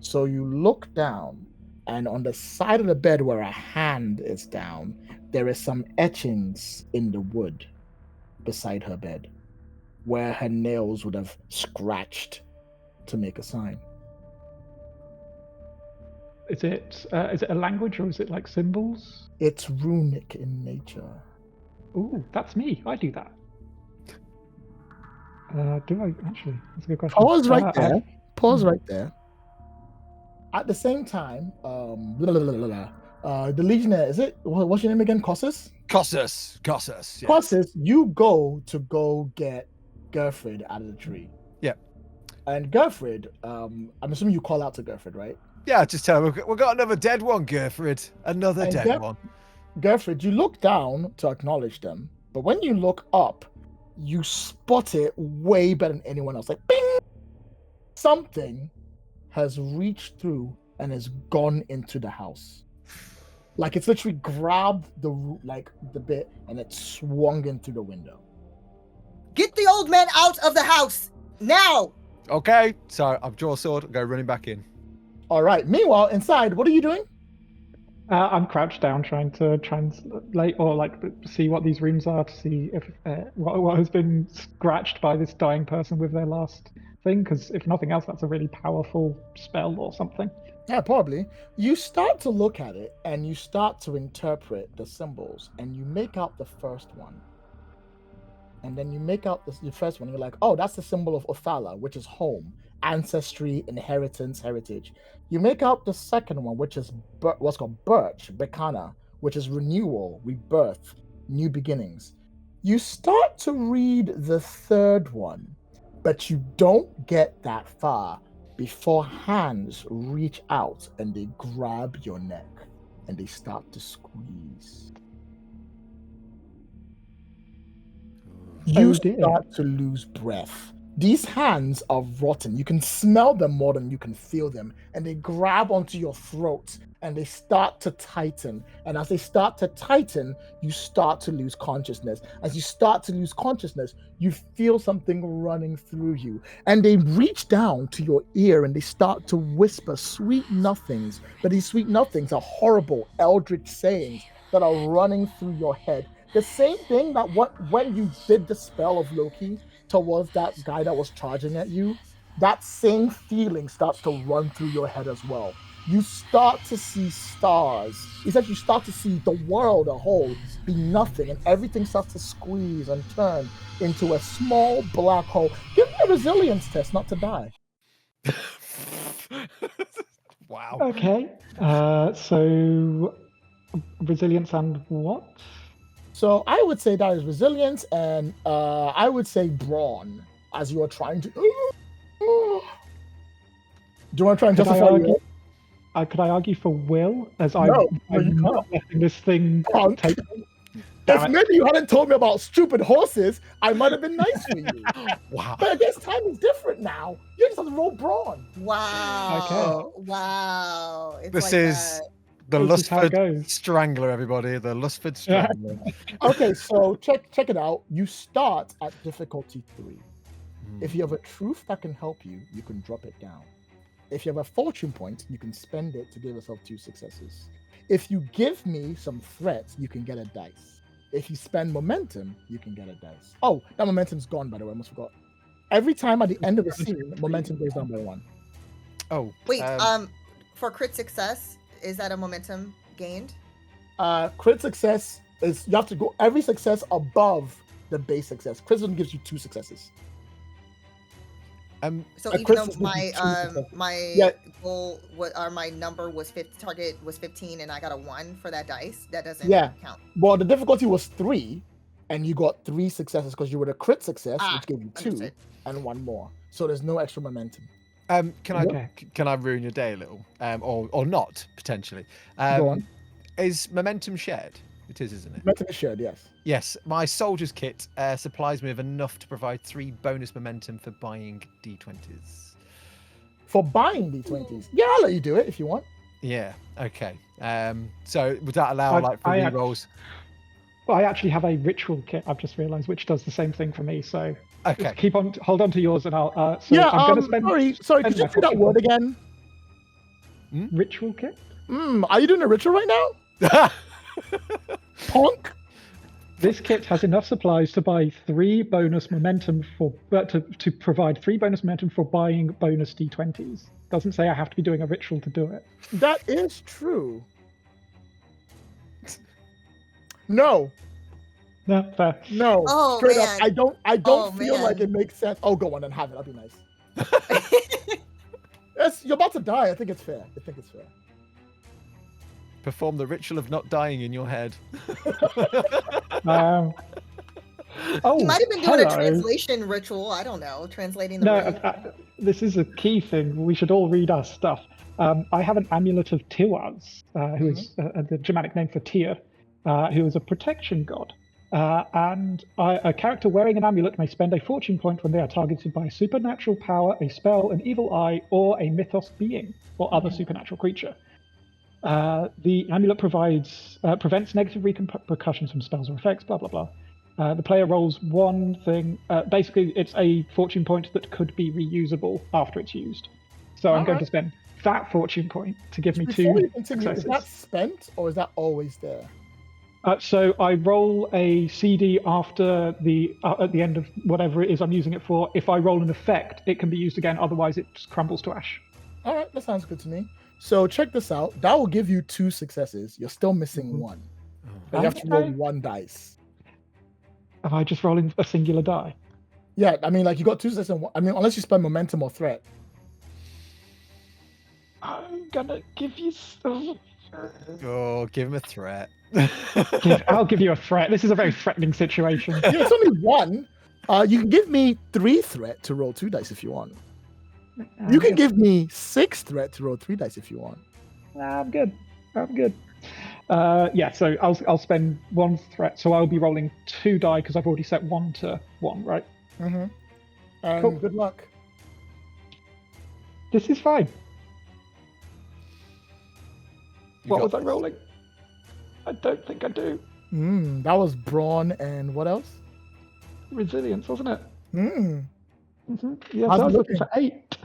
So you look down, and on the side of the bed where a hand is down, there is some etchings in the wood beside her bed, where her nails would have scratched to make a sign. Is it a language or is it like symbols? It's runic in nature. Ooh, that's me. I do that. Do I actually? That's a good question. Pause right there. Pause right there. At the same time, the Legionnaire, is it? What's your name again? Cohors? Cohors. Yes. Cohors, you go get Gerfrid out of the tree. Yeah. And Gerfrid, I'm assuming you call out to Gerfrid, right? Yeah, just tell him we've got another dead one, Gerfrid. Another dead one. Gerfrid, you look down to acknowledge them, but when you look up, you spot it way better than anyone else. Like, bing! Something has reached through and has gone into the house. Like it's literally grabbed the bit and it swung in through the window. Get the old man out of the house now! Okay, so I've drawn a sword and go running back in. All right. Meanwhile, inside, what are you doing? I'm crouched down, trying to translate or like see what these runes are to see if what has been scratched by this dying person with their last thing. Because if nothing else, that's a really powerful spell or something. Yeah, probably. You start to look at it and you start to interpret the symbols, and you make out the first one. And then you make out the first one. You're like, oh, that's the symbol of Othala, which is home, ancestry, inheritance, heritage. You make out the second one, which is what's called Birch, Bekana, which is renewal, rebirth, new beginnings. You start to read the third one, but you don't get that far before hands reach out and they grab your neck and they start to squeeze. You start to lose breath. These hands are rotten. You can smell them more than you can feel them. And they grab onto your throat and they start to tighten. And as they start to tighten, you start to lose consciousness. As you start to lose consciousness, you feel something running through you. And they reach down to your ear and they start to whisper sweet nothings. But these sweet nothings are horrible Eldritch sayings that are running through your head. The same thing that when you did the spell of Loki towards that guy that was charging at you, that same feeling starts to run through your head as well. You start to see stars. Essentially, you start to see the world a whole be nothing, and everything starts to squeeze and turn into a small black hole. Give me a resilience test not to die. Wow. Okay. So resilience and what? So I would say that is resilience, and I would say brawn, as you are trying to. Do you want to try and justify it? Could I argue for will, as I'm not letting this thing take me? If maybe you hadn't told me about stupid horses, I might have been nice for you. Wow. But I guess time is different now. You just have to roll brawn. Wow. Okay. Wow. It's This like is the Lusford Strangler, everybody. The Lusford Strangler. Okay, so check it out. You start at difficulty 3. If you have a truth that can help you, you can drop it down. If you have a fortune point, you can spend it to give yourself 2 successes. If you give me some threats, you can get a dice. If you spend momentum, you can get a dice. Oh, that momentum's gone, by the way. I almost forgot. Every time at the end of a scene, momentum goes down by 1. Oh. Wait, for crit success, is that a momentum gained? Crit success is, you have to go every success above the base success. Crit only gives you 2 successes. So even though my goal or my number was target was 15 and I got a 1 for that dice, that doesn't count. Well, the difficulty was 3 and you got 3 successes because you were a crit success, which gave you 2 and 1 more. So there's no extra momentum. Can I ruin your day a little, or not potentially? Go on. Is momentum shared? It is, isn't it? Momentum is shared, yes. Yes. My soldier's kit supplies me with enough to provide 3 bonus momentum for buying d20s. For buying d20s, yeah, I'll let you do it if you want. Yeah. Okay. So would that allow for rerolls? Well, I actually have a ritual kit. I've just realised, which does the same thing for me. So okay, hold on to yours, and I'll. I'm going to spend. Sorry, could you say that word again? Ritual kit. Are you doing a ritual right now? Punk. This kit has enough supplies to buy 3 bonus momentum to provide 3 bonus momentum for buying bonus d20s. Doesn't say I have to be doing a ritual to do it. That is true. No. No, fair. No. Oh, straight man. up. I don't feel man. like it makes sense. Oh, go on and have it. That'd be nice. Yes, you're about to die. I think it's fair. Perform the ritual of not dying in your head. He might have been doing a translation ritual. I don't know. Translating the word. This is a key thing. We should all read our stuff. I have an amulet of Tiwaz, who is the Germanic name for Tyr, who is a protection god. And a character wearing an amulet may spend a fortune point when they are targeted by a supernatural power, a spell, an evil eye, or a mythos being, or other supernatural creature. The amulet prevents negative repercussions from spells or effects, blah, blah, blah. The player rolls one thing. Basically, it's a fortune point that could be reusable after it's used. So I'm going to spend that fortune point to give me 2 successes. Is that spent, or is that always there? So I roll a CD after at the end of whatever it is I'm using it for. If I roll an effect, it can be used again. Otherwise, it just crumbles to ash. All right, that sounds good to me. So check this out. That will give you 2 successes. You're still missing 1. You have to roll 1 dice. Am I just rolling a singular die? Yeah, I mean, like you got 2 successes. Unless you spend momentum or threat. I'm gonna give you. Oh, give him a threat. I'll give you a threat. This is a very threatening situation. Yeah, it's only 1. You can give me 3 threat to roll 2 dice if you want. You can give me 6 threat to roll 3 dice if you want. I'm good. So I'll spend 1 threat. So I'll be rolling 2 die because I've already set 1 to 1, right? Mm-hmm. And cool. Good luck. This is fine. What was I rolling? I don't think I do. That was brawn and what else? Resilience, wasn't it? Yeah, How's I was it looking for 8.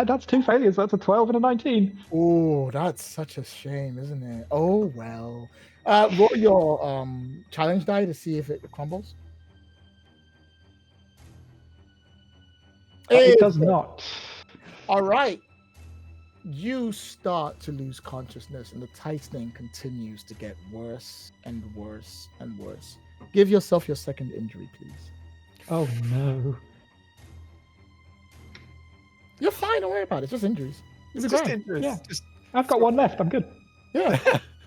That's 2 failures. That's a 12 and a 19. Oh, that's such a shame, isn't it? Oh well. Roll your challenge die to see if it crumbles. It does not. All right. You start to lose consciousness, and the tightening continues to get worse and worse and worse. Give yourself your second injury, please. Oh no. You're fine. Don't worry about it. It's just injuries. It's just injuries. Yeah. I've got 1 left. I'm good. Yeah.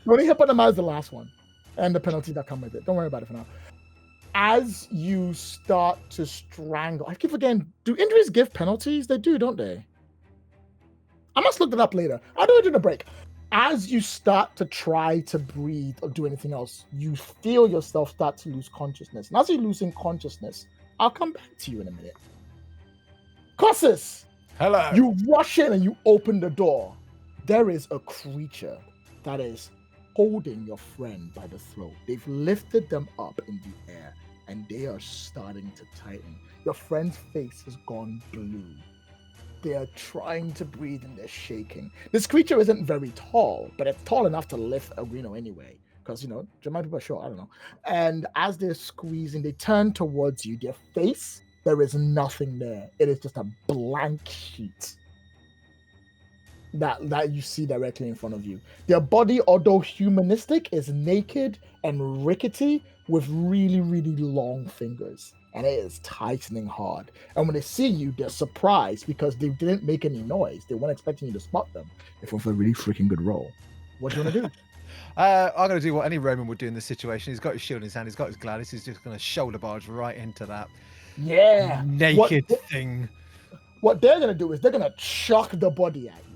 You only hit but as the last one, and the penalties that come with it. Don't worry about it for now. As you start to strangle, I keep forgetting. Do injuries give penalties? They do, don't they? I must look that up later. I'll do it in a break. As you start to try to breathe or do anything else, you feel yourself start to lose consciousness. And as you're losing consciousness, I'll come back to you in a minute. Cohors! Hello. You rush in and you open the door. There is a creature that is holding your friend by the throat. They've lifted them up in the air and they are starting to tighten. Your friend's face has gone blue. They are trying to breathe and they're shaking. This creature isn't very tall, but it's tall enough to lift a Reno anyway. Because, German people are short, I don't know. And as they're squeezing, they turn towards you. Their face, there is nothing there. It is just a blank sheet that you see directly in front of you. Their body, although humanistic, is naked and rickety with really, really long fingers. And it is tightening hard. And when they see you, they're surprised because they didn't make any noise. They weren't expecting you to spot them. If with a really freaking good roll. What do you want to do? I'm going to do what any Roman would do in this situation. He's got his shield in his hand. He's got his gladius. He's just going to shoulder barge right into that Yeah. naked thing. What they're gonna do is they're gonna chuck the body at you.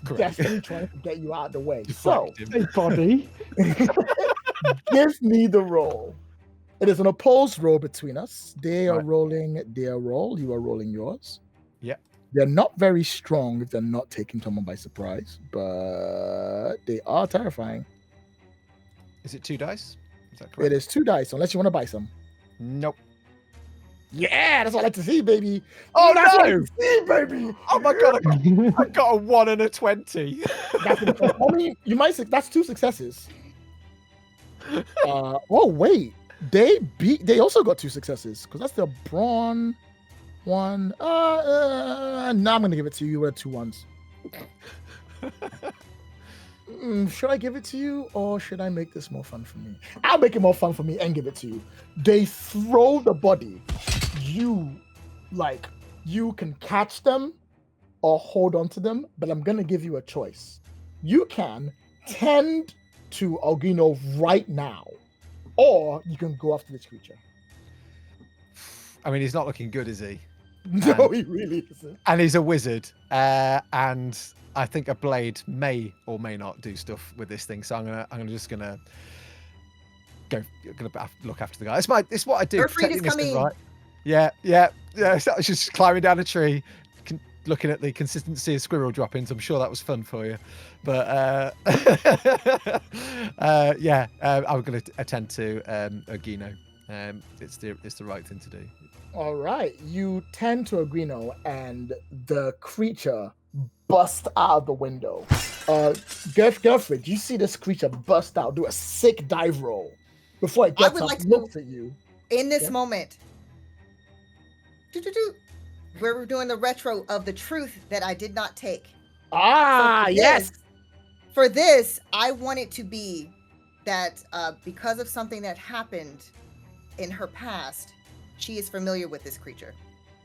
Great. Desperately trying to get you out of the way. So, A body. give me the roll. It is an opposed roll between us. They are Right. rolling their roll. You are rolling yours. Yep. They're not very strong if they're not taking someone by surprise, but they are terrifying. Is it 2 dice? Is that correct? It is 2 dice, unless you want to buy some. Nope. Yeah, that's what I like to see, baby. Oh, That's what I no! like to see, baby. Oh my god, I got a 1 and a 20. That's only, you might say that's 2 successes. Oh wait, they also got 2 successes because that's the brawn one. Now I'm gonna give it to you. You were 2 ones. Should I give it to you or should I make this more fun for me? I'll make it more fun for me and give it to you. They throw the body. You can catch them or hold on to them, but I'm gonna give you a choice. You can tend to Alguino right now, or you can go after this creature. I mean, he's not looking good, is he? No, he really isn't. And he's a wizard. And I think a blade may or may not do stuff with this thing. So I'm just gonna look after the guy. It's what I do. Gerfrid is coming. Right? Yeah. So I was just climbing down a tree, looking at the consistency of squirrel droppings. I'm sure that was fun for you, but I'm going to attend to Agino. It's the right thing to do. All right, you tend to Agrino, and the creature busts out of the window. Gerfrid, you see this creature bust out, do a sick dive roll before it gets up, looks at you. In this moment, where we're doing the retro of the truth that I did not take. Yes. For this, I want it to be that because of something that happened in her past, she is familiar with this creature.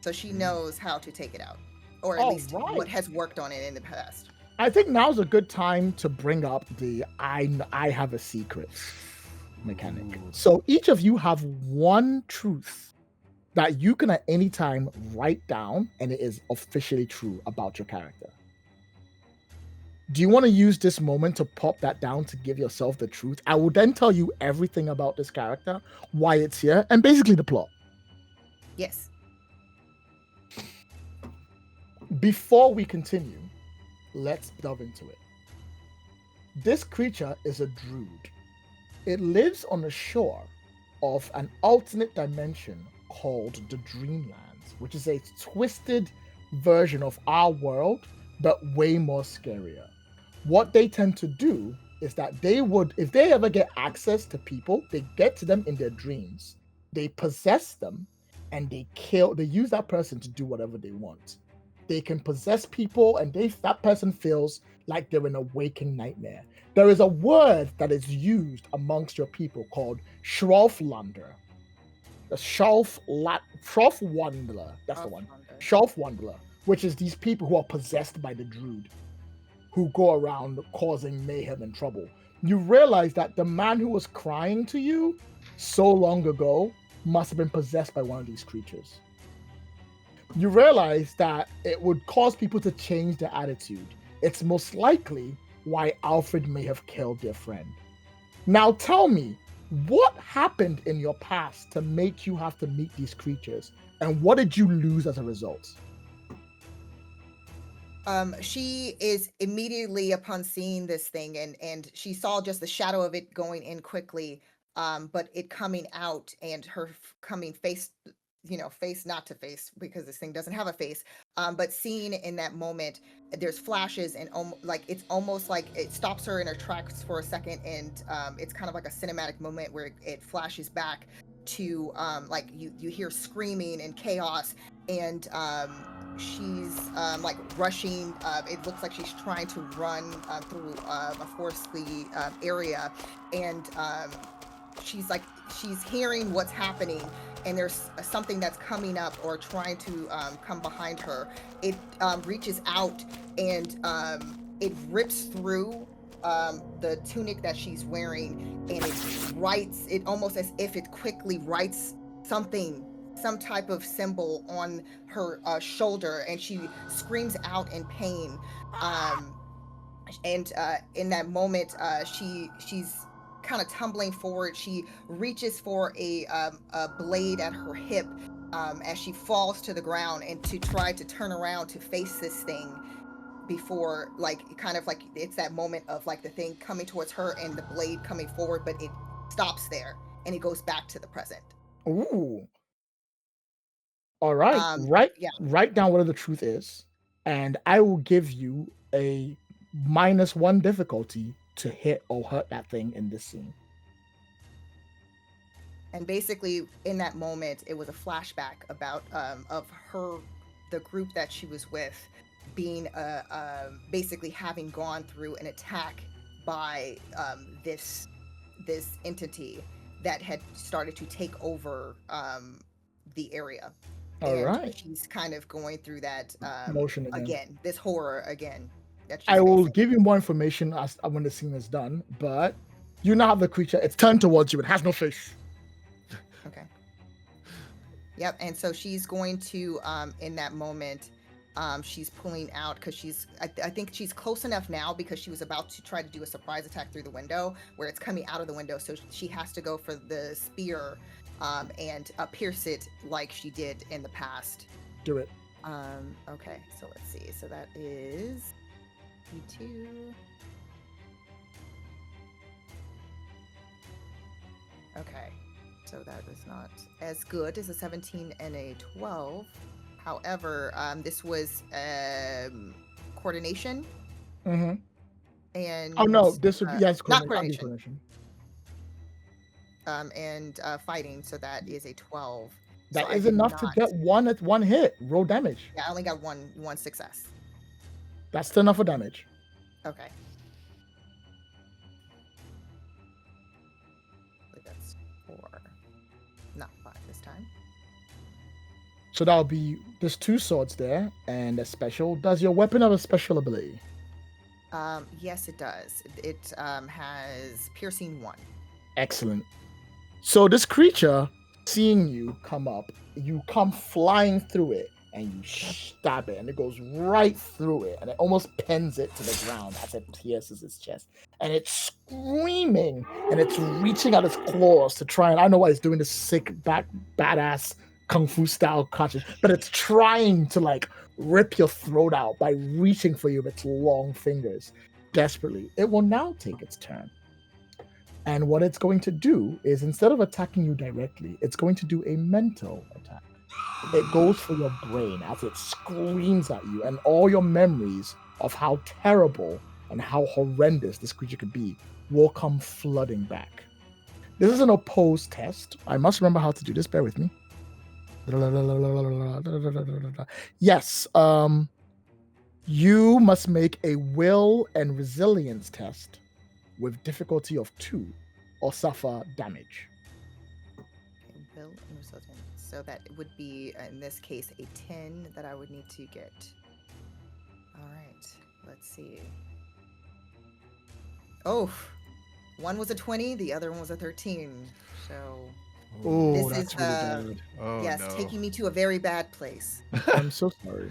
So she knows how to take it out. Or at least what has worked on it in the past. I think now's a good time to bring up the I have a secret mechanic. So each of you have one truth that you can at any time write down, and it is officially true about your character. Do you want to use this moment to pop that down to give yourself the truth? I will then tell you everything about this character, why it's here, and basically the plot. Yes. Before we continue, let's delve into it. This creature is a druid. It lives on the shore of an alternate dimension called the Dreamlands, which is a twisted version of our world, but way more scarier. What they tend to do is that if they ever get access to people, they get to them in their dreams, they possess them, and they use that person to do whatever they want. They can possess people, and that person feels like they're in a waking nightmare. There is a word that is used amongst your people called Shrolflander. The Shrolfwanderer, that's the one. Shrolfwanderer, which is these people who are possessed by the druid, who go around causing mayhem and trouble. You realize that the man who was crying to you so long ago must have been possessed by one of these creatures. You realize that it would cause people to change their attitude. It's most likely why Alfred may have killed their friend. Now tell me, what happened in your past to make you have to meet these creatures, and what did you lose as a result? She is immediately upon seeing this thing, and she saw just the shadow of it going in quickly, but it coming out and her coming face not to face, because this thing doesn't have a face, but seeing in that moment, there's flashes, and it's almost like it stops her in her tracks for a second, and it's kind of like a cinematic moment where it flashes back to you hear screaming and chaos, and she's rushing. It looks like she's trying to run through a foresty area, and she's hearing what's happening, and there's something that's coming up or trying to come behind her. It reaches out, and it rips through the tunic that she's wearing, and it almost as if it quickly writes something some type of symbol on her shoulder, and she screams out in pain. And in that moment, she's kind of tumbling forward. She reaches for a blade at her hip as she falls to the ground, and to try to turn around to face this thing before, like, kind of like it's that moment of like the thing coming towards her and the blade coming forward, but it stops there and it goes back to the present. Ooh. All right. Yeah. Write down what the truth is, and I will give you a -1 difficulty to hit or hurt that thing in this scene. And basically, in that moment, it was a flashback about of her, the group that she was with, being basically having gone through an attack by this entity that had started to take over the area. All and right. she's kind of going through that Motion again, this horror again. That she's I will facing. give you more information as when the scene is done, but you now have the creature. It's turned towards you. It has no face. Okay. Yep. And so she's going to, in that moment, she's pulling out because I think she's close enough now because she was about to try to do a surprise attack through the window where it's coming out of the window. So she has to go for the spear and pierce it like she did in the past. Do it. Okay. So let's see. So that is E2. Okay. So that is not as good as a 17 and a 12. However, this was coordination. Mm-hmm. And oh no, this would be yes, not coordination. And fighting. So that is a 12. That so is enough to get one hit. Roll damage. Yeah, I only got one success. That's still enough for damage. Okay. That's 4, not 5 this time. So that'll be there's 2 swords there and a special. Does your weapon have a special ability? Yes, it does. It has piercing 1. Excellent. So this creature, seeing you come up, you come flying through it and you stab it, and it goes right through it, and it almost pins it to the ground as it pierces its chest. And it's screaming, and it's reaching out its claws to try, and I know why it's doing this sick, badass kung fu style clutches, but it's trying to like rip your throat out by reaching for you with its long fingers desperately. It will now take its turn. And what it's going to do is, instead of attacking you directly, it's going to do a mental attack. It goes for your brain as it screams at you, and all your memories of how terrible and how horrendous this creature could be will come flooding back. This is an opposed test. I must remember how to do this. Bear with me. Yes. You must make a will and resilience test with difficulty of 2 or suffer damage. Okay, will and resilience. So that would be, in this case, a 10 that I would need to get. All right, let's see. Oh, one was a 20, the other one was a 13. So Oh, this that's is really bad. Oh, yes, no. taking me to a very bad place. I'm so sorry.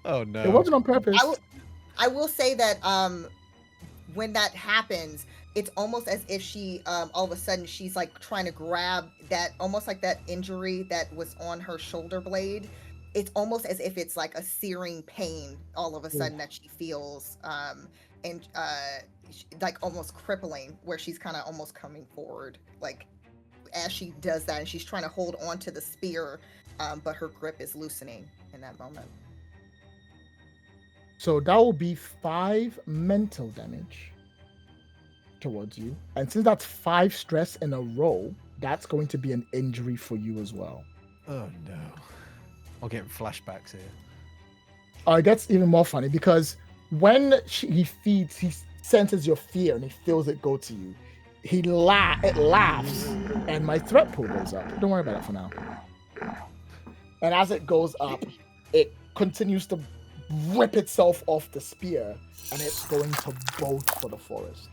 Oh no. It wasn't on purpose. I will say that when that happens, it's almost as if she all of a sudden she's like trying to grab that, almost like that injury that was on her shoulder blade. It's almost as if it's like a searing pain all of a sudden that she feels, and like almost crippling, where she's kind of almost coming forward, like as she does that, and she's trying to hold on to the spear, but her grip is loosening in that moment. So that will be 5 mental damage towards you. And since that's 5 stress in a row, that's going to be an injury for you as well. Oh no. I'm getting flashbacks here. It gets even more funny because when he senses your fear and he feels it go to you, it laughs, and my threat pool goes up. Don't worry about it for now. And as it goes up, it continues to rip itself off the spear, and it's going to bolt for the forest.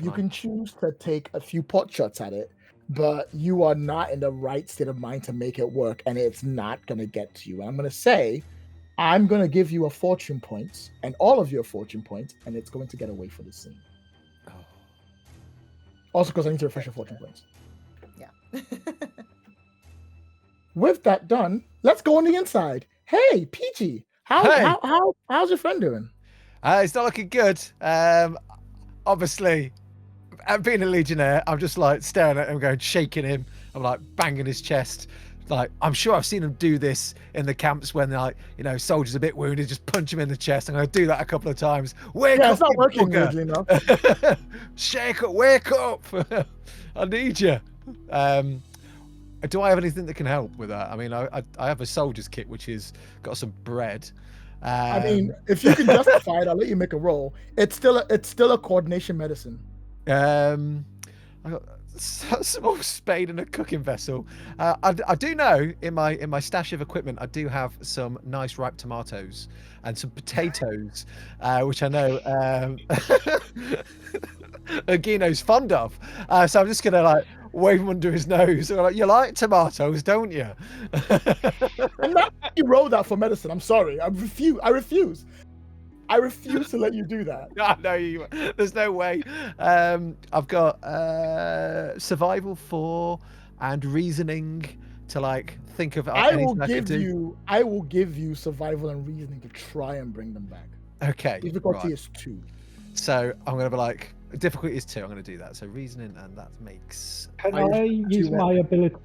You can choose to take a few pot shots at it, but you are not in the right state of mind to make it work, and it's not going to get to you. And I'm going to say, I'm going to give you a fortune point, and all of your fortune points, and it's going to get away for the scene. Oh. Also, because I need to refresh your fortune points. Yeah. With that done, let's go on the inside. Hey, Peachy, how's your friend doing? It's not looking good. Obviously, being a legionnaire, I'm just like staring at him, going, shaking him. I'm like banging his chest. Like, I'm sure I've seen him do this in the camps when, like, you know, soldiers a bit wounded, just punch him in the chest. I'm going to do that a couple of times. Wake up, it's not working, weirdly enough. Shake up, wake up. I need you. Do I have anything that can help with that? I mean, I have a soldier's kit, which is got some bread. I mean, if you can justify it, I'll let you make a roll. It's still a coordination medicine. I got a small spade and a cooking vessel. I do know in my stash of equipment, I do have some nice ripe tomatoes and some potatoes, which I know Gino's fond of. So I'm just gonna like wave them under his nose. I'm like, you like tomatoes, don't you? I'm not you roll that for medicine. I'm sorry. I refuse to let you do that. No, there's no way. I've got survival 4 and reasoning to like think of. I will give you survival and reasoning to try and bring them back. Okay. Difficulty is 2. So I'm gonna be like, difficulty is 2. I'm gonna do that. So reasoning, and that makes. Can I use my ability,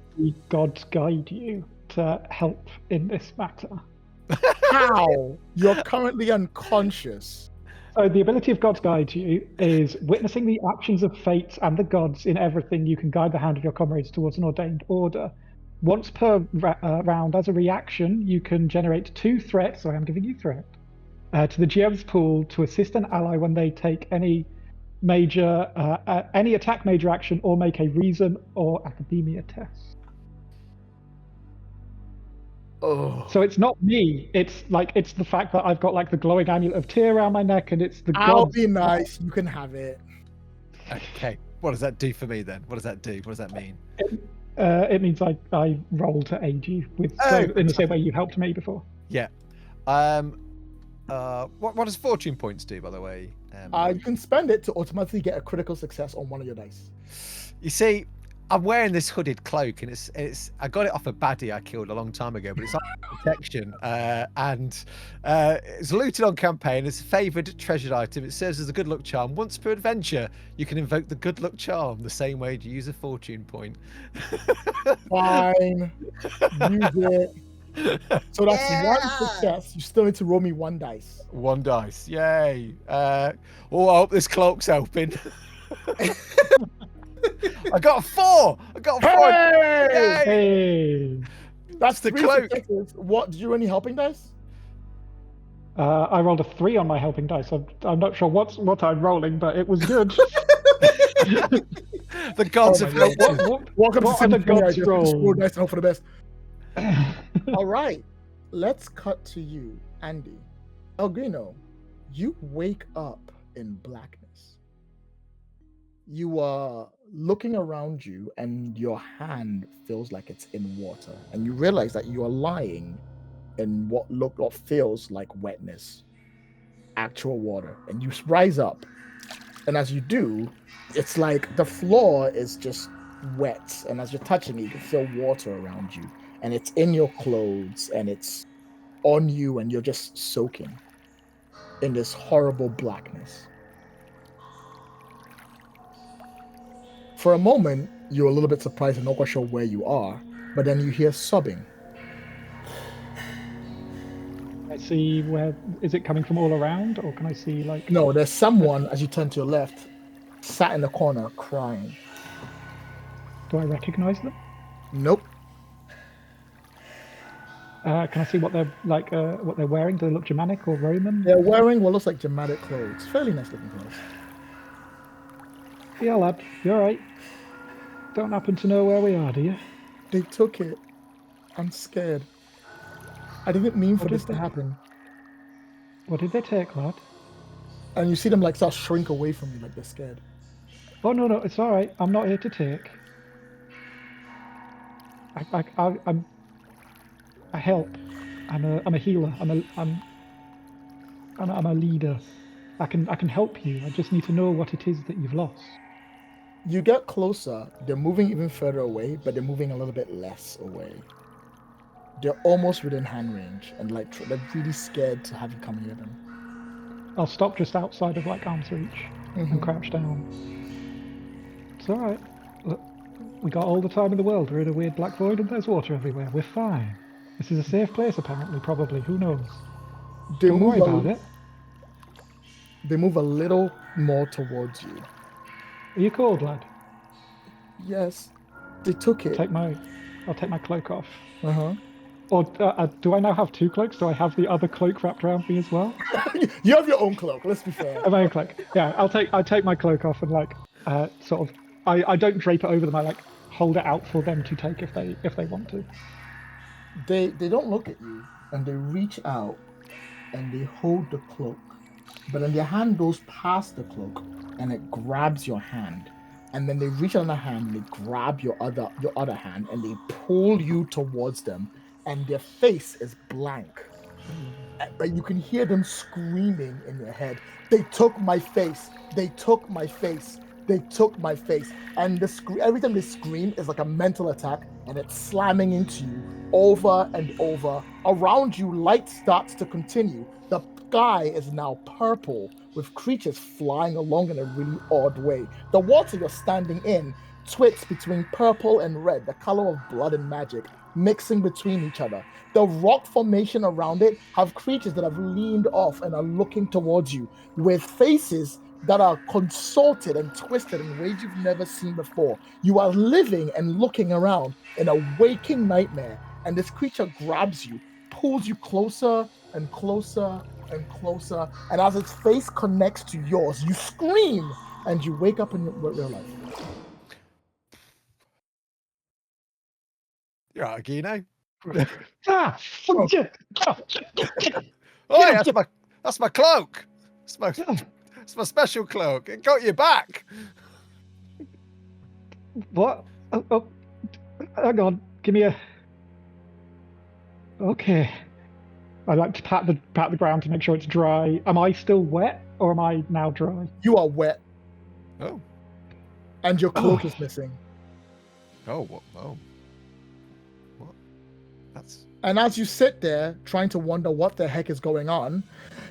God's Guide You, to help in this matter? How? You're currently unconscious. So the ability of God's Guide You is witnessing the actions of fate and the gods in everything. You can guide the hand of your comrades towards an ordained order. Once per round, as a reaction, you can generate 2 threats. So I am giving you threat to the GM's pool to assist an ally when they take any attack, major action, or make a reason or academia test. Oh. So it's not me. It's the fact that I've got like the glowing amulet of Tyr around my neck, and it's the I'll gods. be nice. You can have it. Okay. What does that do for me then? What does that do? What does that mean? It means I roll to aid you with in the same way you helped me before. Yeah. What does fortune points do, by the way? You can spend it to automatically get a critical success on one of your dice. You see, I'm wearing this hooded cloak, and it's I got it off a baddie I killed a long time ago, but it's like protection, and it's looted on campaign. It's a favoured treasured item. It serves as a good luck charm. Once per adventure, you can invoke the good luck charm the same way you use a fortune point. Fine, use it. So that's 1 success. You still need to roll me 1 dice. 1 dice, yay! I hope this cloak's helping. I got a 4. Hey! That's the 3 cloak. successes. What? Did you roll any helping dice? I rolled a 3 on my helping dice. I'm not sure what I'm rolling, but it was good. The gods have helped you. Welcome what to are the Symphony. gods Just roll? roll dice and hope for the best. All right, let's cut to you, Andy. Elgrino, you wake up in blackness. You are looking around you, and your hand feels like it's in water, and you realize that you are lying in what feels like wetness, actual water. And you rise up, and as you do, it's like the floor is just wet, and as you're touching it, you can feel water around you. And it's in your clothes, and it's on you, and you're just soaking in this horrible blackness. For a moment, you're a little bit surprised and not quite sure where you are, but then you hear sobbing. I see where is it coming from all around, or can I see like? No, there's someone, as you turn to your left, sat in the corner crying. Do I recognize them? Nope. Can I see what they're like? What they're wearing? Do they look Germanic or Roman? They're wearing what looks like Germanic clothes. Fairly nice looking clothes. Yeah, lad, you're right. Don't happen to know where we are, do you? They took it. I'm scared. I didn't mean for What this did to they- happen. What did they take, lad? And you see them like start shrink away from you, like they're scared. Oh no, it's all right. I'm not here to take. I help. I'm a healer. I'm a leader. I can help you. I just need to know what it is that you've lost. You get closer, they're moving even further away, but they're moving a little bit less away. They're almost within hand range, and like they're really scared to have you come near them. I'll stop just outside of like arm's reach and crouch down. It's all right. Look, we got all the time in the world. We're in a weird black void, and there's water everywhere. We're fine. This is a safe place, apparently. Probably. Who knows? Don't worry about it. They move a little more towards you. Are you cold, lad? Yes. They took it. I'll take my cloak off. Uh-huh. Or do I now have two cloaks? Do I have the other cloak wrapped around me as well? You have your own cloak, let's be fair. My own cloak. Yeah, I'll take my cloak off and like sort of I don't drape it over them, I like hold it out for them to take if they want to. They don't look at you, and they reach out and they hold the cloak. But then their hand goes past the cloak and it grabs your hand. And then they reach out on the hand and they grab your other hand and they pull you towards them, and their face is blank. But you can hear them screaming in your head, "They took my face! They took my face! They took my face!" And every time they scream is like a mental attack, and it's slamming into you over and over. Around you, light starts to continue. The sky is now purple with creatures flying along in a really odd way. The water you're standing in twits between purple and red, the color of blood and magic, mixing between each other. The rock formation around it have creatures that have leaned off and are looking towards you with faces that are contorted and twisted in ways you've never seen before. You are living and looking around in a waking nightmare, and this creature grabs you, pulls you closer and closer and closer, and as its face connects to yours, you scream and you wake up in real life. You're right, Gino. Ah! Oh, that's my cloak. It's my special cloak. It got you back. What? Oh, hang on. Give me a. Okay. I like to pat the ground to make sure it's dry. Am I still wet, or am I now dry? You are wet. Oh. And your cloak is missing. Oh, what? Oh. What? That's. And as you sit there trying to wonder what the heck is going on,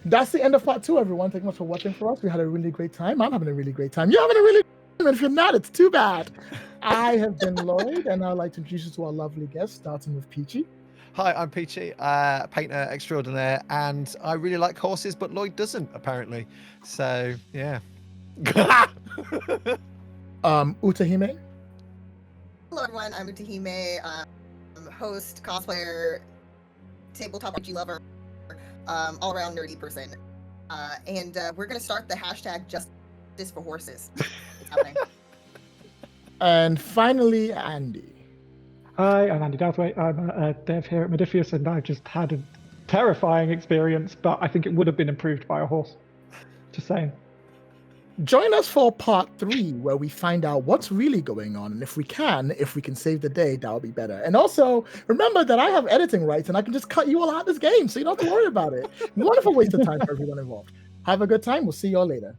that's the end of part 2, everyone. Thank you much for watching for us. We had a really great time. I'm having a really great time. You're having a really great time. And if you're not, it's too bad. I have been Lloyd, and I'd like to introduce you to our lovely guests, starting with Peachy. Hi, I'm Peachy, painter extraordinaire, and I really like horses, but Lloyd doesn't, apparently. So, yeah. Utahime. Hello everyone, I'm Utahime, host, cosplayer, tabletop RPG lover, all around nerdy person. And we're gonna start the hashtag Justice for Horses. It's happening. And finally, Andy. Hi, I'm Andy Douthwaite. I'm a dev here at Modiphius, and I've just had a terrifying experience, but I think it would have been improved by a horse. Just saying. Join us for part 3, where we find out what's really going on, and if we can save the day, that would be better. And also, remember that I have editing rights, and I can just cut you all out of this game, so you don't have to worry about it. Wonderful waste of time for everyone involved. Have a good time. We'll see you all later.